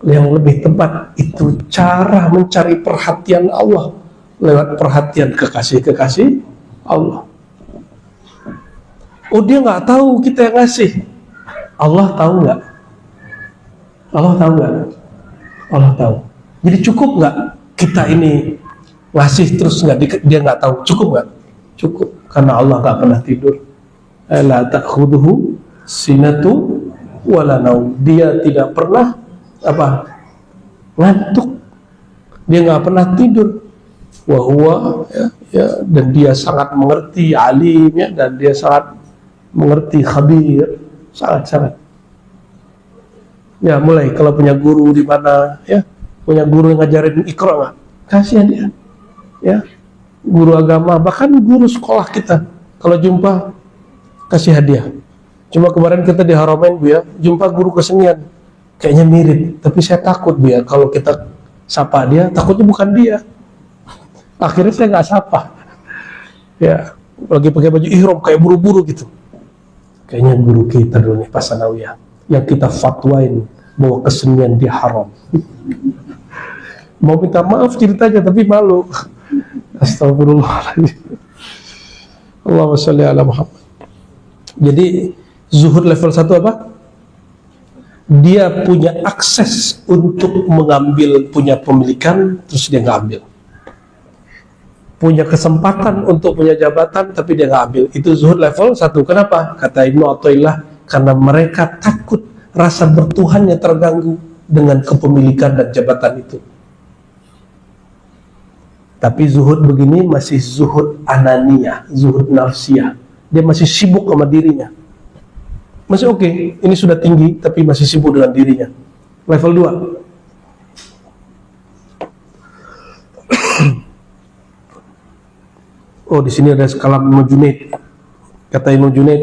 Yang lebih tepat itu cara mencari perhatian Allah lewat perhatian kekasih-kekasih Allah. Oh, dia nggak tahu kita yang ngasih. Allah tahu nggak? Allah tahu nggak? Allah tahu. Jadi cukup nggak kita ini ngasih terus dia nggak tahu? Cukup nggak? Cukup, karena Allah nggak pernah tidur. La ta'khudhuhu sinatu wala naum. Dia tidak pernah ngantuk. Dia nggak pernah tidur. Wa huwa ya, dan dia sangat mengerti, alim ya, dan dia sangat mengerti, khabir, sangat. Ya, mulai kalau punya guru di mana ya, punya guru yang ngajarin Iqra nggak? Kasih dia. Ya, guru agama, bahkan guru sekolah kita, kalau jumpa kasih hadiah. Cuma kemarin kita di Haramain Bu ya, jumpa guru kesenian, kayaknya mirip, tapi saya takut Bu ya, kalau kita sapa dia, takutnya bukan dia. Akhirnya saya nggak sapa. Ya, lagi pakai baju ihram kayak buru-buru gitu. Kayaknya guru kita dulu nih Pak Sanawiyah, yang kita fatwain bahwa kesenian dia haram. Mau minta maaf ceritanya tapi malu. Astagfirullahaladzim. Allahumma sholli ala Muhammad. Jadi zuhud level 1 apa? Dia punya akses untuk mengambil, punya pemilikan, terus dia nggak ambil. Punya kesempatan untuk punya jabatan, tapi dia nggak ambil. Itu zuhud level 1. Kenapa? Kata Ibnu Athaillah, karena mereka takut rasa bertuhannya terganggu dengan kepemilikan dan jabatan itu. Tapi zuhud begini masih zuhud ananiyah, zuhud nafsiyah. Dia masih sibuk sama dirinya. Masih oke, ini sudah tinggi, tapi masih sibuk dengan dirinya. Level 2. Oh, di sini ada skala Imam Junaid. Kata Imam Junaid,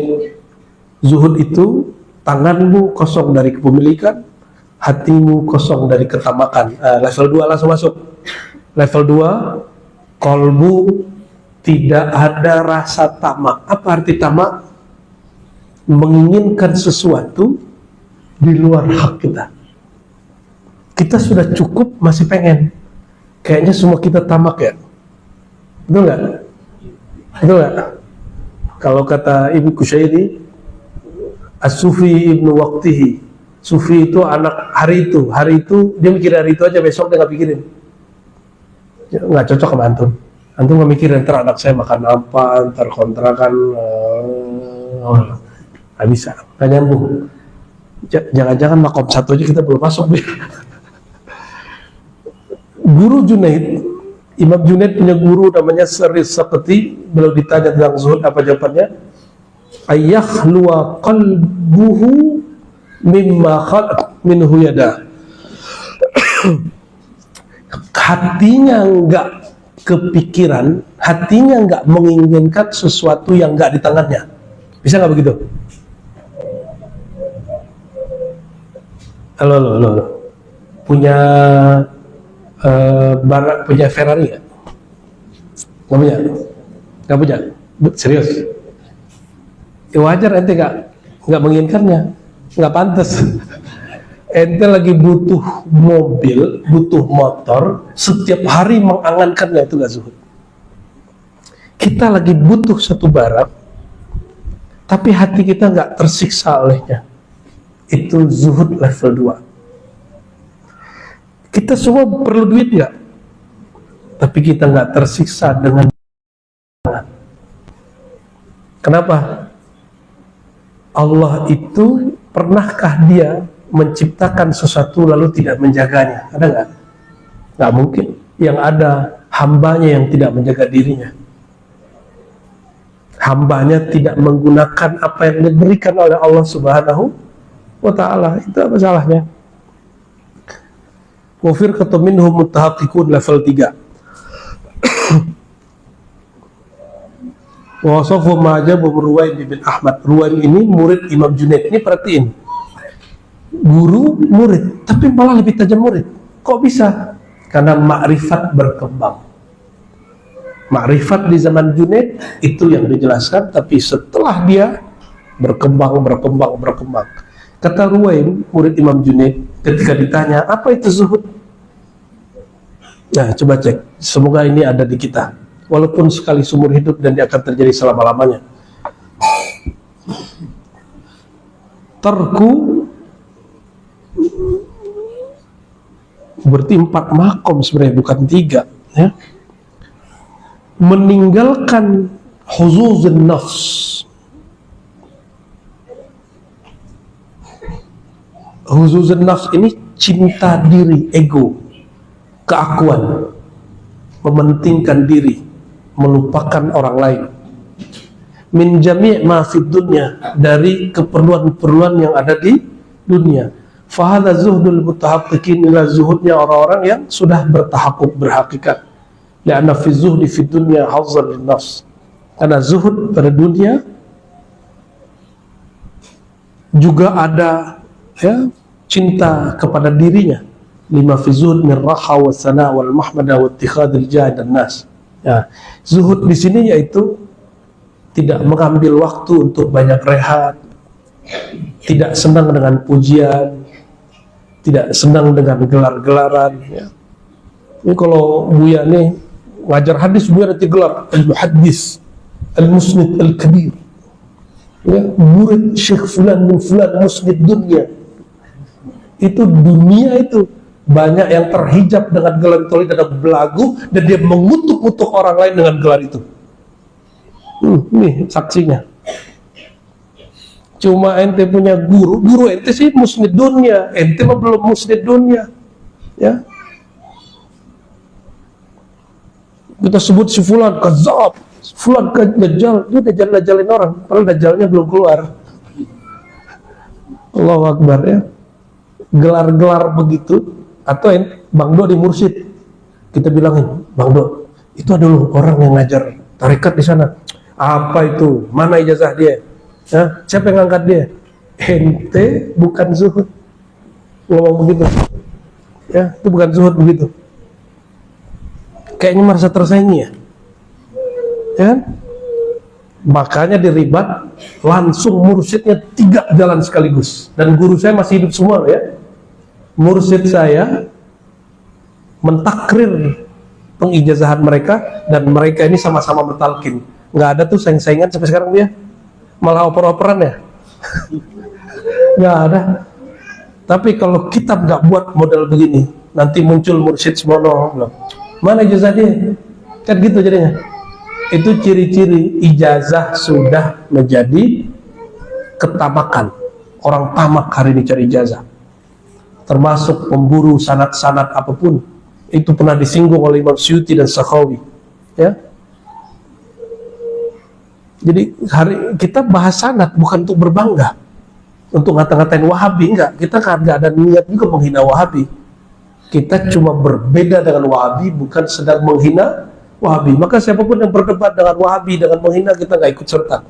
zuhud itu tanganmu kosong dari kepemilikan, hatimu kosong dari ketamakan. Level 2 langsung masuk. Level 2, kolbu tidak ada rasa tamak. Apa arti tamak? Menginginkan sesuatu di luar hak kita. Kita sudah cukup, masih pengen. Kayaknya semua kita tamak ya. Betul nggak? Betul nggak? Kalau kata Ibnu Kusyairi, as-sufi ibnu waqtihi. Sufi itu anak hari itu. Hari itu dia mikir hari itu aja, besok dia nggak pikirin. Nggak cocok sama antum. Antum nggak mikirin ntar anak saya makan apa, ntar kontrakan, nggak bisa, nggak nyambung. Jangan-jangan makom 1 aja kita belum masuk. Guru Junaid, Imam Junaid punya guru namanya Saris Saqati. Beliau ditanya tentang zuhud, apa jawabannya? Ayakhluwa qalbuhu mimma khalaq minhu yada. hatinya nggak kepikiran, hatinya nggak menginginkan sesuatu yang nggak di tangannya. Bisa nggak begitu? Halo. Punya punya Ferrari nggak? Nggak punya? Nggak punya? Serius? Ya wajar ente nggak menginginkannya, nggak pantas. Ente lagi butuh mobil, butuh motor, setiap hari mengangankannya, itu nggak zuhud. Kita lagi butuh satu barang, tapi hati kita nggak tersiksa olehnya, itu zuhud level 2. Kita semua perlu duit nggak? Tapi kita nggak tersiksa dengan. Kenapa? Allah itu, pernahkah dia menciptakan sesuatu lalu tidak menjaganya? Ada nggak? Nggak mungkin. Yang ada hambanya yang tidak menjaga dirinya. Hambanya tidak menggunakan apa yang diberikan oleh Allah Subhanahu wa Ta'ala. Itu apa salahnya? Wa firqatun minhum muttahaqqiqun level 3. Wa wasafu ma'jabu Ruwaim bin Ahmad. Ruwaim ini murid Imam Junaid. Ini perhatiin, guru murid, tapi malah lebih tajam murid. Kok bisa? Karena makrifat berkembang. Makrifat di zaman Junaid itu yang dijelaskan, tapi setelah dia berkembang. Kata Ruwaim, murid Imam Junaid, ketika ditanya apa itu zuhud, nah coba cek, semoga ini ada di kita, walaupun sekali seumur hidup dan dia akan terjadi selama-lamanya. Tarku, berarti 4 makom sebenarnya, bukan 3 ya. Meninggalkan huzuzun nafs. Huzuzun nafs ini cinta diri, ego, keakuan, mementingkan diri, melupakan orang lain. Min jami' ma fid dunya, dari keperluan-keperluan yang ada di dunia. Fahadha zuhdul mutahaqqiqin, ila zuhudnya orang-orang yang sudah bertahaqquk, berhakikat. Li'anna fi zuhdi fid dunya hazzan lin nafs. Karena zuhud pada dunia juga ada ya cinta kepada dirinya. Lima fi zuhud min raha wa sana wal mahmada wa ittikhadil jah dan nas. Ya, zuhud di sini yaitu tidak mengambil waktu untuk banyak rehat, tidak senang dengan pujian, tidak senang dengan gelar-gelaran ya. Ini kalau Buya nih ngajar hadis, Buya nanti gelar al-muhaddis, al-musnid, al-kabir ya, murid Syekh Fulan bin Fulan musnid dunia. Itu dunia itu banyak yang terhijab dengan gelar itu, dan belagu, dan dia mengutuk-utuk orang lain dengan gelar itu. Nih saksinya. Cuma ente punya guru ente sih musnid dunia, ente mah belum musnid dunia ya. Kita sebut si Fulan kazab, Fulan dajjal, dia dajjal-dajjalin orang, padahal dajjalnya belum keluar. Allahu Akbar ya. Gelar-gelar begitu. Atau Bang Do di mursyid, kita bilangin, Bang Do, itu ada loh orang yang ngajar tarekat di sana. Apa itu? Mana ijazah dia? Ya, siapa yang ngangkat dia? Ente bukan zuhud ngomong begitu ya, itu bukan zuhud begitu. Kayaknya merasa tersaingi ya kan? Makanya diribat, langsung mursyidnya 3 jalan sekaligus. Dan guru saya masih hidup semua ya. Mursyid saya mentakrir pengijazahan mereka, dan mereka ini sama-sama bertalkin. Nggak ada tuh saing-saingan sampai sekarang dia. Malah oper-operan ya. Nggak ada. Tapi kalau kita nggak buat model begini, nanti muncul mursyid semono, mana ijazah dia? Kan gitu jadinya. Itu ciri-ciri ijazah sudah menjadi ketamakan. Orang tamak hari ini cari ijazah, termasuk pemburu sanad-sanad apapun. Itu pernah disinggung oleh Imam Suyuti dan Sakhawi ya. Jadi hari kita bahas sanad bukan untuk berbangga, untuk ngata-ngatain Wahabi, enggak. Kita nggak ada niat juga menghina Wahabi. Kita cuma berbeda dengan Wahabi, bukan sedang menghina Wahabi. Maka siapapun yang berdebat dengan Wahabi, dengan menghina, kita nggak ikut serta.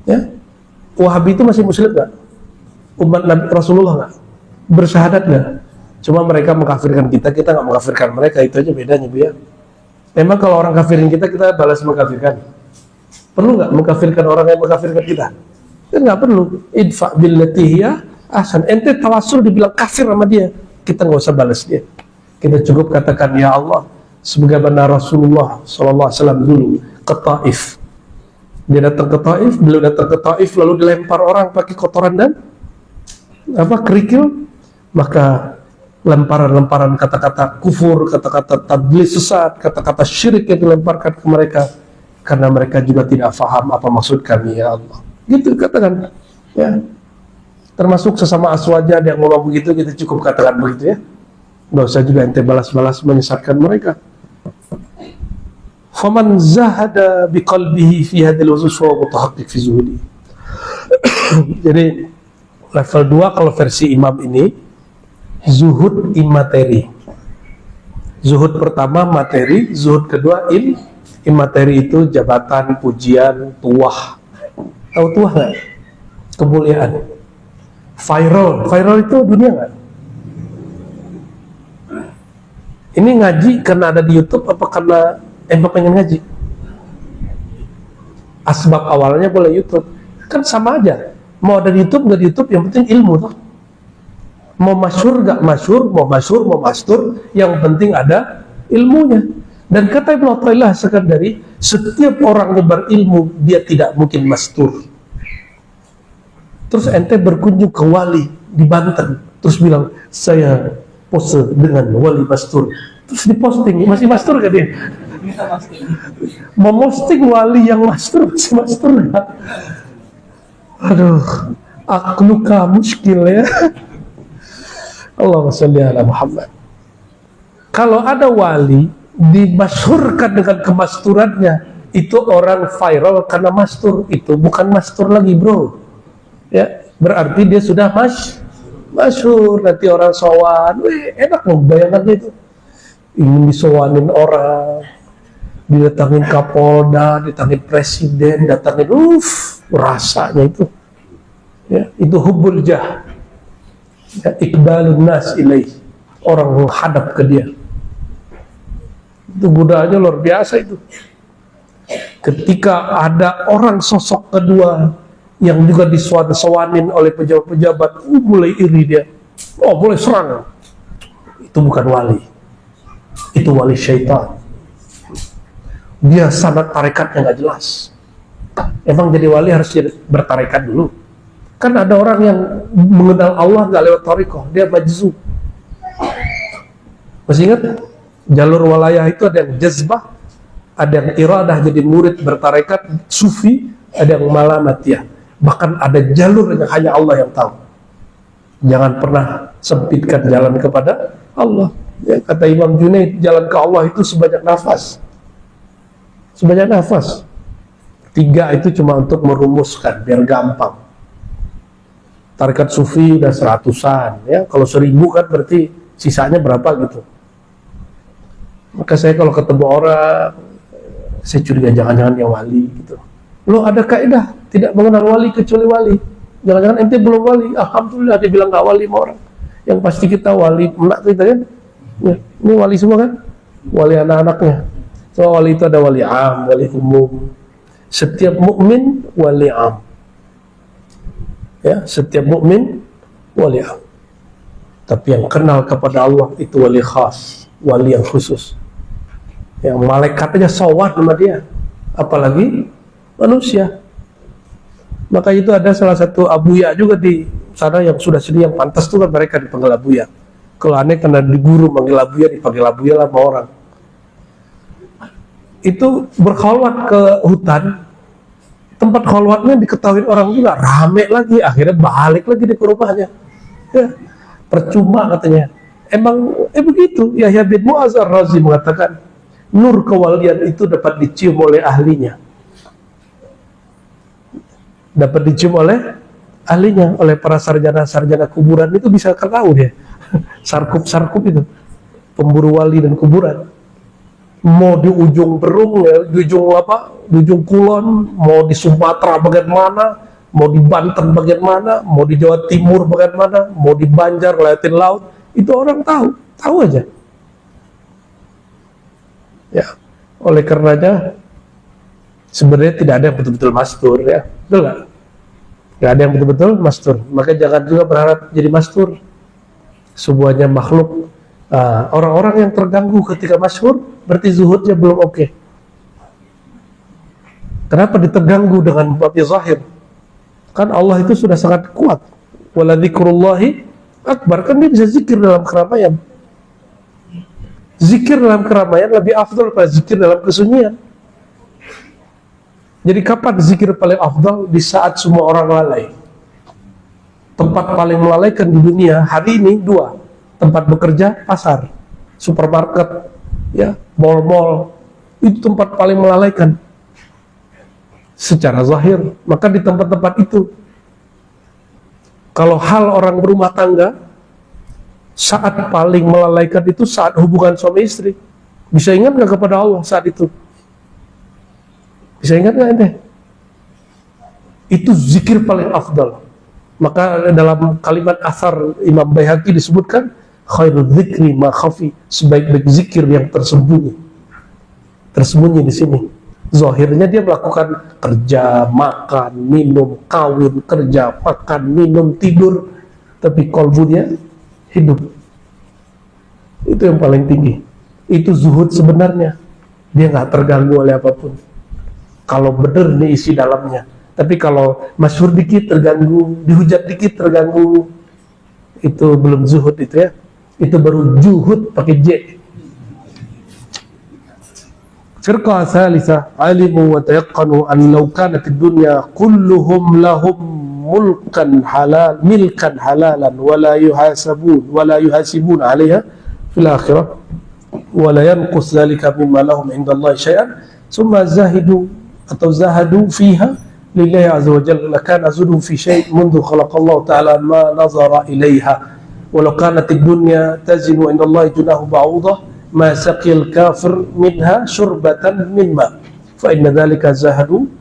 Ya, Wahabi itu masih muslim nggak? Umat Nabi Rasulullah nggak? Bersyahadat nggak? Cuma mereka mengkafirkan kita nggak mengkafirkan mereka. Itu aja bedanya, Bu ya. Emang kalau orang kafirin kita balas mengkafirkan? Perlu nggak mengkafirkan orang yang mengkafirkan kita? Kan nggak perlu. Idfa billati hiya ahsan. Ente tawasul dibilang kafir sama dia, kita nggak usah balas dia. Kita cukup katakan, ya Allah, sebagaimana Rasulullah SAW dulu ke Taif. Dia datang ke Taif, beliau datang ke Taif lalu dilempar orang pakai kotoran dan kerikil, maka lemparan-lemparan kata-kata kufur, kata-kata tablis sesat, kata-kata syirik yang dilemparkan ke mereka karena mereka juga tidak faham apa maksud kami, ya Allah. Gitu katakan, ya. Termasuk sesama aswaja yang ngomong begitu, kita cukup katakan begitu ya. Nggak usah juga ente balas-balas menyesatkan mereka. Faman zahada biqalbihi fi hadhil usus wa mutahaqqiq fi zuhudi. Jadi level 2 kalau versi imam ini, zuhud imateri. Zuhud pertama materi, zuhud kedua imateri itu jabatan, pujian, tuah. Tahu tuah nggak? Kemuliaan. Viral itu dunia nggak? Ini ngaji karena ada di YouTube apa karena pengen ngaji? Asbab awalnya boleh YouTube, kan sama aja. Mau ada di YouTube nggak di YouTube, yang penting ilmu tuh. Mau masyhur nggak masyhur, mau masyhur mau mastur, yang penting ada ilmunya. Dan kata Ibnu Athaillah sekadari, setiap orang yang berilmu dia tidak mungkin mastur. Terus ente berkunjung ke wali di Banten, terus bilang saya pose dengan wali mastur, terus diposting, masih mastur gak dia? Memosting wali yang mastur, masih mastur gak? Aduh, akluka muskil ya. Allahumma sholli ala Muhammad. Kalau ada wali dimasyhurkan dengan kemasturannya, itu orang viral karena mastur, itu bukan mastur lagi, bro. Ya, berarti dia sudah masyhur. Nanti orang sowan, enak loh bayangannya itu. Ingin disowanin orang, didatangin Kapolda, datangin presiden, datangin, rasanya itu. Ya, itu hubbul jah. Ya, iqbalun nas ilaih. Orang menghadap ke dia. Itu budayanya luar biasa itu. Ketika ada orang sosok kedua yang juga disowanin oleh pejabat-pejabat, mulai iri dia, mulai serang. Itu bukan wali, itu wali syaitan. Dia sanad tarekatnya nggak jelas. Emang jadi wali harus bertarekat dulu? Kan ada orang yang mengenal Allah nggak lewat tarekat, dia majzub. Masih ingat? Jalur walayah itu ada yang jazbah, ada yang iradah jadi murid bertarekat sufi, ada yang malamatiyah. Bahkan ada jalur yang hanya Allah yang tahu. Jangan pernah sempitkan jalan kepada Allah. Ya, kata Imam Junaid, jalan ke Allah itu sebanyak nafas. Sebanyak nafas. 3 itu cuma untuk merumuskan, biar gampang. Tarekat sufi udah 100-an, ya. Kalau 1000 kan berarti sisanya berapa gitu. Maka saya kalau ketemu orang, saya curiga jangan-jangan dia wali gitu. Loh, ada kaidah tidak mengenal wali kecuali wali. Jangan-jangan ente belum wali. Alhamdulillah dia bilang gak wali sama orang. Yang pasti kita wali enak kita kan. Ya, ini wali semua kan. Wali anak-anaknya. So wali itu ada wali am, wali umum. Setiap mukmin wali am. Ya, setiap mukmin wali am. Tapi yang kenal kepada Allah itu wali khas, wali yang khusus. Yang malaikatnya sowan sama dia. Apalagi manusia. Maka itu ada salah satu abuya juga di sana yang sudah sini, yang pantas tuh kan mereka dipanggil abuya. Kalau aneh karena di guru manggil abuya, dipanggil abuya lah sama orang. Itu berkholwat ke hutan, tempat kholwatnya diketahui orang juga, rame lagi, akhirnya balik lagi di rumahnya. Ya, percuma katanya. Emang begitu. Yahya bin Mu'adz ar-Razi mengatakan, nur kewalian itu dapat dicium oleh ahlinya. Dapat dicium oleh ahlinya, oleh para sarjana-sarjana kuburan itu bisa tahu dia. Sarkup-sarkup itu. pemburu wali dan kuburan. Mau di ujung Berung ya, di ujung Kulon, mau di Sumatera bagian mana, mau di Banten bagian mana, mau di Jawa Timur bagian mana, mau di Banjar lewatin laut, itu orang tahu aja. Ya, oleh karenanya sebenarnya tidak ada yang betul-betul mastur, ya, betul nggak? Nggak ada yang betul-betul mastur. Maka jangan juga berharap jadi mastur. Semuanya makhluk. Orang-orang yang terganggu ketika masyhur berarti zuhudnya belum oke. Kenapa diterganggu dengan babnya zahir? Kan Allah itu sudah sangat kuat. Wala dzikrullahi akbar, kan dia bisa zikir dalam keramaian. Zikir dalam keramaian lebih afdal pada zikir dalam kesunyian. Jadi kapan zikir paling afdal? Di saat semua orang lalai. Tempat paling melalaikan di dunia hari ini dua: tempat bekerja, pasar, supermarket, ya, mall-mall. Itu tempat paling melalaikan secara zahir. Maka di tempat-tempat itu, kalau hal orang berumah tangga, saat paling melalaikan itu saat hubungan suami istri. Bisa ingat nggak kepada Allah saat itu? Bisa ingat nggak ente? Itu zikir paling afdal. Maka dalam kalimat asar Imam Baihaqi disebutkan, khairul dzikri ma khafi, sebaik-baik zikir yang tersembunyi. Tersembunyi di sini. Zahirnya dia melakukan kerja, makan, minum, kawin, kerja, makan, minum, tidur, tapi kolbunya hidup. Itu yang paling tinggi. Itu zuhud sebenarnya. Dia nggak terganggu oleh apapun. Kalau benar nih isi dalamnya. Tapi kalau masyhur dikit terganggu, dihujat dikit terganggu, itu belum zuhud itu ya. Itu baru juhud pakai J. Firqah salisa, alimu wa tayaqqanu an law kanat ad-dunya kulluhum lahum milkan halalan wala yuhasibun 'alayha fil akhirah wala yanqus dhalika mimma lahum 'inda Allah syai'an thumma zahadu fiha lillahi azza wa jalla lakana zuhdu fi syai' mundu khalaqallahu ta'ala ma nazara ilaiha walau kanat ad-dunya tazinu 'inda Allah junahu ba'udah ma saqil kafir minha syurbatan min ma fa inna dhalika zahadu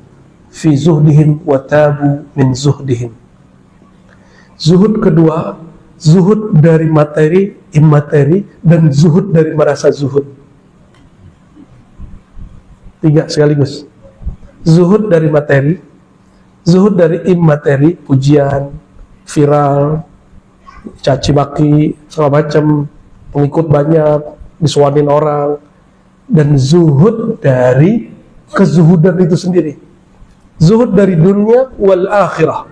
fi zuhdihim wa tabu min zuhdihim. Zuhud kedua, zuhud dari materi, imateri, dan zuhud dari merasa zuhud. Tiga sekaligus. Zuhud dari materi, zuhud dari imateri, pujian, viral, caci maki, segala macam, pengikut banyak, disuanin orang, dan zuhud dari kezuhudan itu sendiri. Zuhud dari dunia wal akhirah.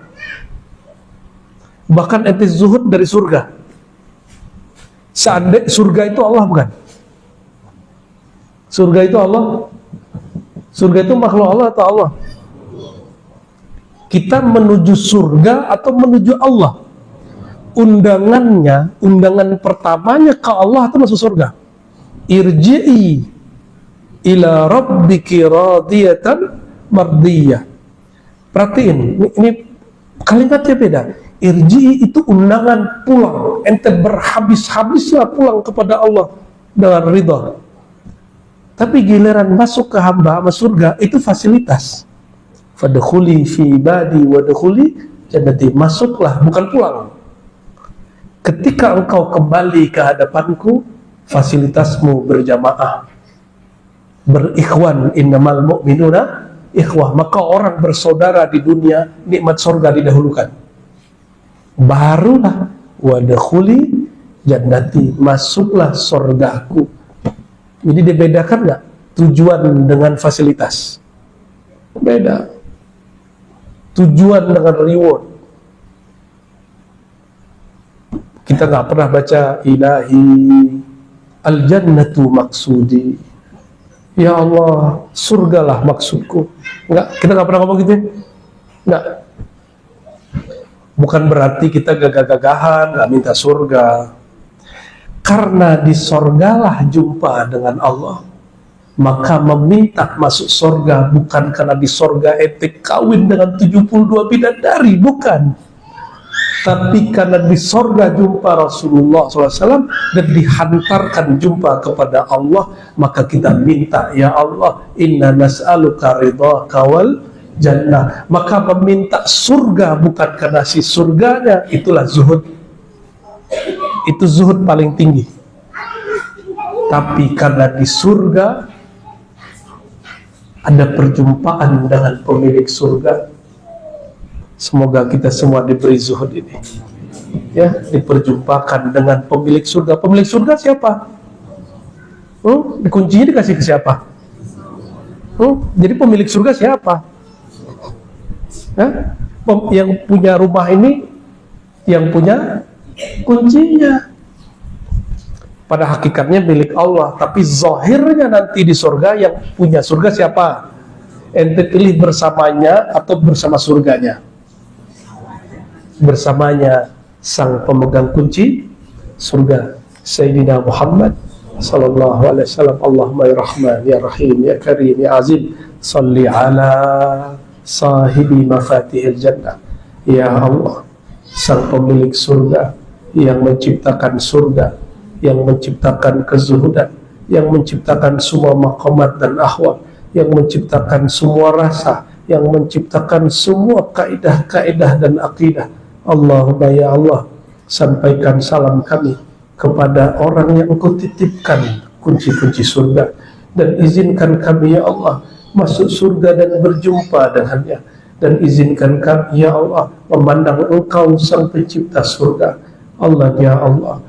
Bahkan ente zuhud dari surga. Seandainya surga itu Allah bukan? Surga itu Allah. Surga itu makhluk Allah atau Allah? Kita menuju surga atau menuju Allah? Undangannya, undangan pertamanya ke Allah atau masuk surga? Irji'i ila rabbiki radiyatan mardiyah. Perhatiin, ini kalimatnya beda. Irji'i itu undangan pulang. Ente berhabis-habislah pulang kepada Allah dengan ridha. Tapi giliran masuk ke hamba sama surga itu fasilitas. Fadkhuli fi ibadi wadkhuli jannati. Masuklah, bukan pulang. Ketika engkau kembali ke hadapanku, fasilitasmu berjamaah, berikhwan, innamal mu'minuna ikhwah. Maka orang bersaudara di dunia, nikmat surga didahulukan. Barulah wadkhuli jannati, masuklah surgaku. Jadi dibedakan nggak tujuan dengan fasilitas? Beda. Tujuan dengan reward. Kita nggak pernah baca ilahi al-jannatu maksudi. Ya Allah, surgalah maksudku. Enggak, kita nggak pernah ngomong gitu. Enggak. Bukan berarti kita gagah-gagahan nggak minta surga. Karena di sorgalah jumpa dengan Allah, maka meminta masuk sorga bukan karena di sorga ente kawin dengan 72 bidadari, bukan. tapi karena di sorga jumpa Rasulullah SAW dan dihantarkan jumpa kepada Allah, maka kita minta, ya Allah, inna nas'aluka ridhaka wal jannah. Maka meminta surga bukan karena si surganya, itulah zuhud. Itu zuhud paling tinggi. Tapi karena di surga ada perjumpaan dengan pemilik surga. Semoga kita semua diberi zuhud ini, ya, diperjumpakan dengan pemilik surga. Pemilik surga siapa? Kuncinya dikasih ke siapa? Jadi pemilik surga siapa? Yang punya rumah ini, yang punya kuncinya. Pada hakikatnya milik Allah, tapi zahirnya nanti di surga yang punya surga siapa? Ente pilih bersamanya atau bersama surganya? Bersamanya sang pemegang kunci surga, Sayyidina Muhammad sallallahu alaihi wasallam. Allahumma ya Rahman ya Rahim ya Karim ya Azim, salli ala sahibi mafatihil jannah. Ya Allah, sang pemilik surga, yang menciptakan surga, yang menciptakan kezuhudan, yang menciptakan semua maqamat dan ahwal, yang menciptakan semua rasa, yang menciptakan semua kaidah-kaidah dan akidah. Allahumma ya Allah, sampaikan salam kami kepada orang yang Engkau titipkan kunci-kunci surga, dan izinkan kami ya Allah masuk surga dan berjumpa dengannya, dan izinkan kami ya Allah memandang Engkau sang pencipta surga. Allah ya Allah,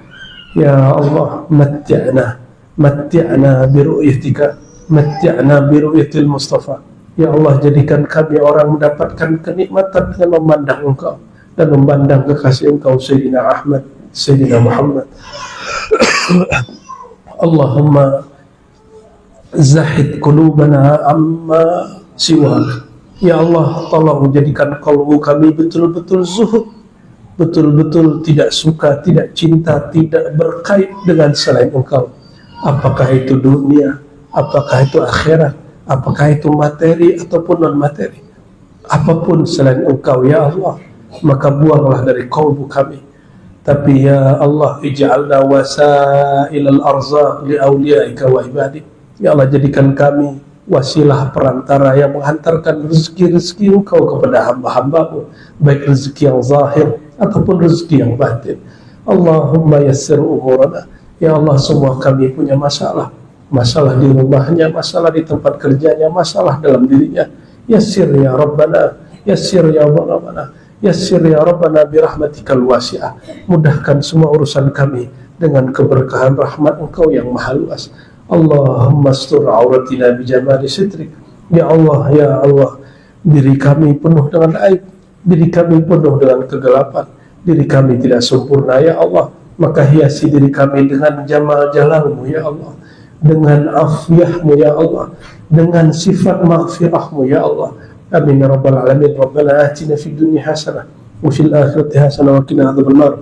matti'na bi ru'yatika, matti'na bi ru'yatil Mustafa. Ya Allah, jadikan kami orang mendapatkan kenikmatan dengan memandang Engkau dan memandang kekasih Engkau Sayyidina Muhammad. Allahumma zahid qulubana amma siwak. Ya Allah, tolong jadikan kalbu kami betul-betul zuhud, betul-betul tidak suka, tidak cinta, tidak berkait dengan selain Engkau. Apakah itu dunia, apakah itu akhirat, apakah itu materi ataupun non materi, apapun selain Engkau ya Allah, maka buanglah dari kalbu kami. Tapi ya Allah, ij'alna wasailal arzaq li awliyaika wa ibadik. Ya Allah, jadikan kami wasilah perantara yang menghantarkan rezeki-rezeki Engkau kepada hamba-hambamu, baik rezeki yang zahir ataupun rezeki yang batin. Allahumma yassir umurana. Ya Allah, semua kami punya masalah, masalah di rumahnya, masalah di tempat kerjanya, masalah dalam dirinya. Yassir ya Rabbana, yassir ya Rabbana, yassir ya Rabbana birahmatikal wasi'ah. Mudahkan semua urusan kami dengan keberkahan rahmat Engkau yang maha luas. Allahumma astur auratina bijamali sitrik. Ya Allah, diri kami penuh dengan aib, diri kami penuh dengan kegelapan, diri kami tidak sempurna ya Allah, maka hiasi diri kami dengan jamal jalalmu ya Allah, dengan afiyahmu ya Allah, dengan sifat maghfirahmu ya Allah. Amin ya rabbal alamin. Rabbana atina fid dunya hasanah wa fil akhirati hasanah wa qina adzabannar,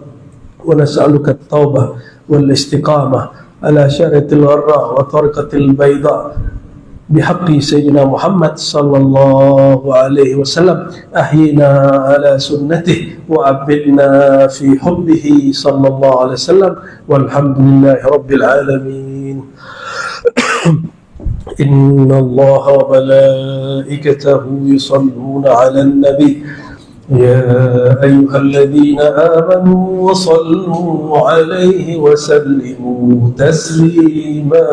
wa nas'aluka at-taubah wal istiqamah ala syariatil gharra wa tariqatil bayda bihaqqi sayyidina Muhammad sallallahu alaihi wasallam. Ahyina ala sunnatihi wa abidna fi hubbihi sallallahu alaihi wasallam, walhamdulillahi rabbil alamin. Inna Allah wa malaikatahu yusalluna ala nabi ya ayyuhalladzina amanu wa sallu alaihi wa sallimu taslima.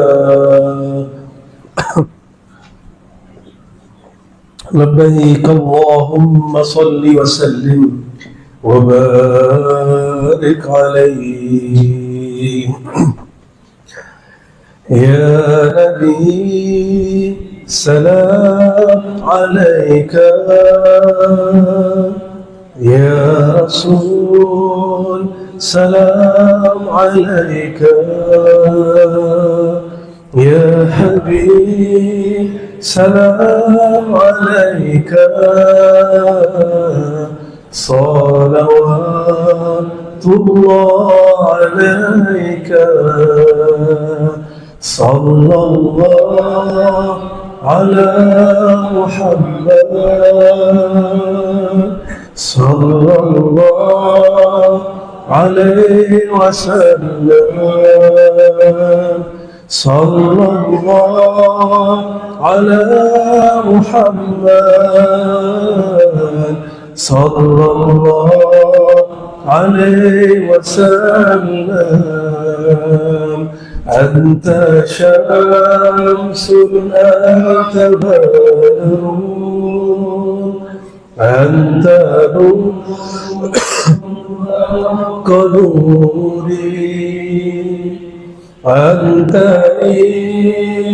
Labbaik Allahumma salli wa sallim wa barik alaihi. Ya Nabi, salam alaika. Ya Rasul, salam alaika. Ya Habib, salam alaika. Salawatullah alaika. Sallallahu ala Muhammad. صلى الله عليه وسلم صلى الله على محمد صلى الله عليه وسلم أنت شمس أنت بدر أنت نور قدوري أنت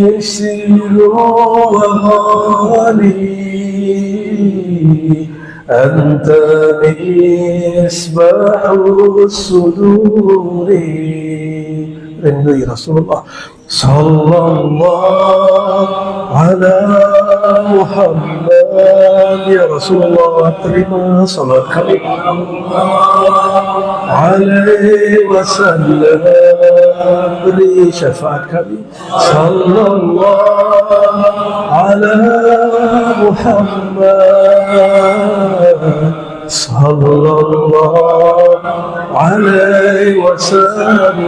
إكسير وغالي أنت مصباح الصدور rindu ya Rasulullah sallallahu ala Muhammad ya Rasulullah terima salat kami alaihi wasallam beri syafaat kami sallallahu ala Muhammad sallallahu alaihi wasallam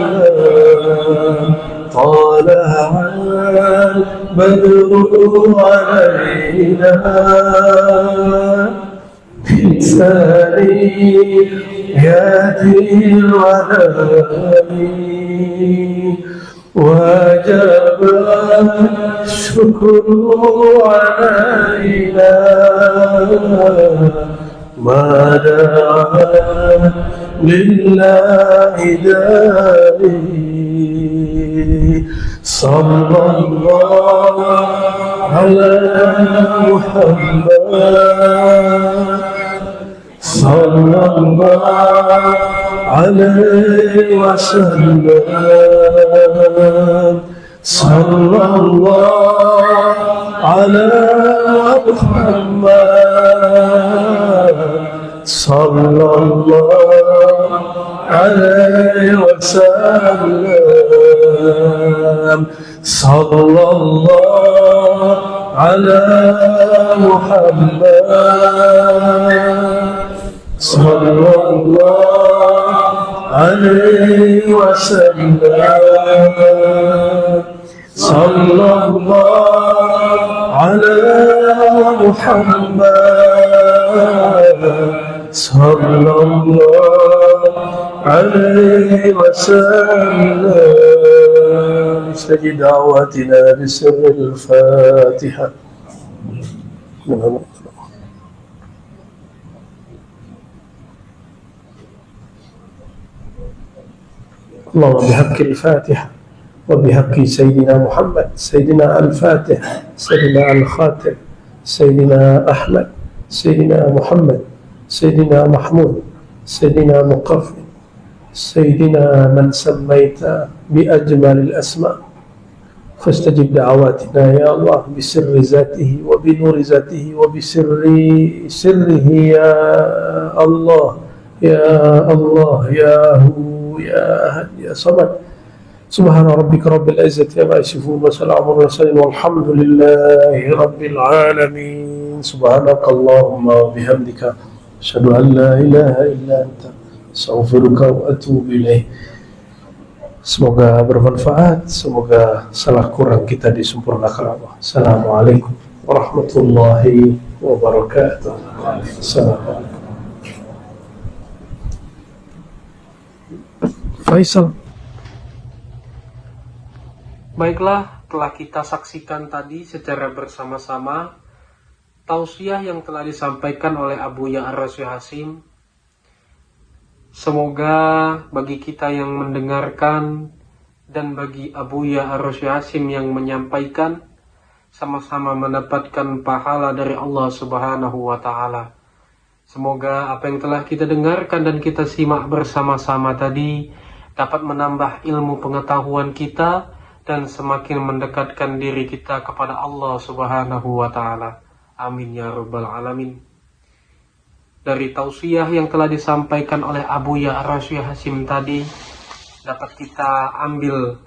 طلع البدر علينا من ثنيات الوداع وجب الشكر علينا ما دعا لله داعي صلى الله على محمد صلى الله عليه وسلم صلى الله على محمد صلى الله عليه وسلم صلى الله على محمد صلى الله عليه وسلم صلى الله على محمد صلى الله عليه وسلم استجب دعواتنا بسر الفاتحة اللهم بحق الفاتحة وبحق سيدنا محمد سيدنا الفاتح سيدنا الخاتم سيدنا أحمد سيدنا محمد سيدنا محمود سيدنا مقفل سيدنا من سميت بأجمل الأسماء فاستجب دعواتنا يا الله بسر ذاته وبنور ذاته وبسر سره يا الله يا الله يا هو يا أحد يا صمد سبحان ربك رب العزة عما يصفون وسلام على المرسلين والحمد لله رب العالمين سبحانك اللهم وبحمدك أشهد أن لا إله إلا أنت أستغفرك وأتوب إليك. Semoga bermanfaat, semoga salah kurang kita disempurnakan Allah. Assalamualaikum warahmatullahi wabarakatuh. Assalamualaikum. Faisal. Baiklah, telah kita saksikan tadi secara bersama-sama tausiah yang telah disampaikan oleh Abu Ya'ra Syekh Hasim. Semoga bagi kita yang mendengarkan dan bagi Abu Ya'ra Syekh Hasim yang menyampaikan sama-sama mendapatkan pahala dari Allah Subhanahu wa taala. Semoga apa yang telah kita dengarkan dan kita simak bersama-sama tadi dapat menambah ilmu pengetahuan kita dan semakin mendekatkan diri kita kepada Allah Subhanahu wa taala. Amin ya rabbal alamin. Dari tausiah yang telah disampaikan oleh Abu Ya'ra Syekh Hasim tadi dapat kita ambil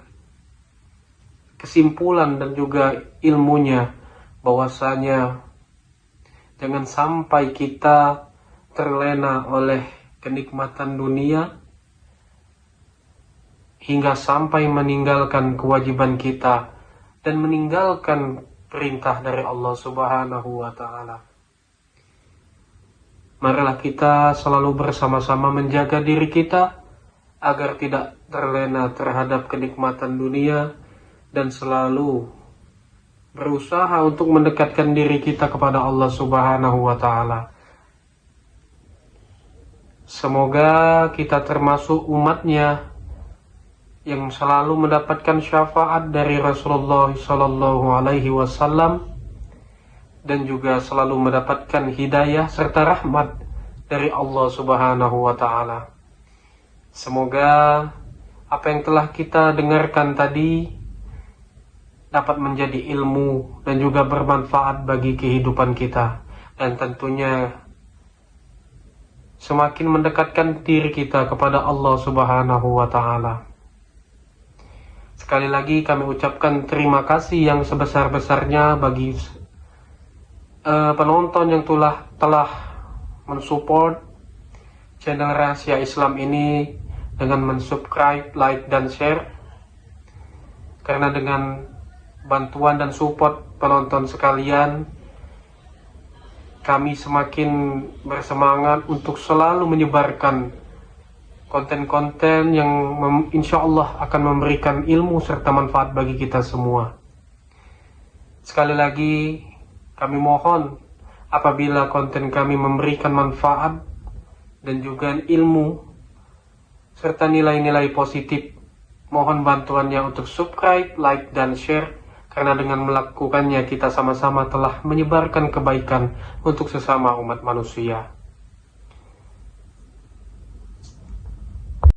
kesimpulan dan juga ilmunya bahwasanya jangan sampai kita terlena oleh kenikmatan dunia hingga sampai meninggalkan kewajiban kita dan meninggalkan perintah dari Allah Subhanahu wa Ta'ala. Marilah kita selalu bersama-sama menjaga diri kita agar tidak terlena terhadap kenikmatan dunia dan selalu berusaha untuk mendekatkan diri kita kepada Allah Subhanahu wa Ta'ala. Semoga kita termasuk umatnya yang selalu mendapatkan syafaat dari Rasulullah Sallallahu Alaihi Wasallam dan juga selalu mendapatkan hidayah serta rahmat dari Allah Subhanahu wa Ta'ala. Semoga apa yang telah kita dengarkan tadi dapat menjadi ilmu dan juga bermanfaat bagi kehidupan kita, dan tentunya semakin mendekatkan diri kita kepada Allah Subhanahu wa Ta'ala. Sekali lagi kami ucapkan terima kasih yang sebesar-besarnya bagi penonton yang telah mensupport channel Rahasia Islam ini dengan mensubscribe, like, dan share. Karena dengan bantuan dan support penonton sekalian, kami semakin bersemangat untuk selalu menyebarkan konten-konten yang insya Allah akan memberikan ilmu serta manfaat bagi kita semua. Sekali lagi kami mohon, apabila konten kami memberikan manfaat dan juga ilmu serta nilai-nilai positif, mohon bantuannya untuk subscribe, like, dan share, karena dengan melakukannya kita sama-sama telah menyebarkan kebaikan untuk sesama umat manusia.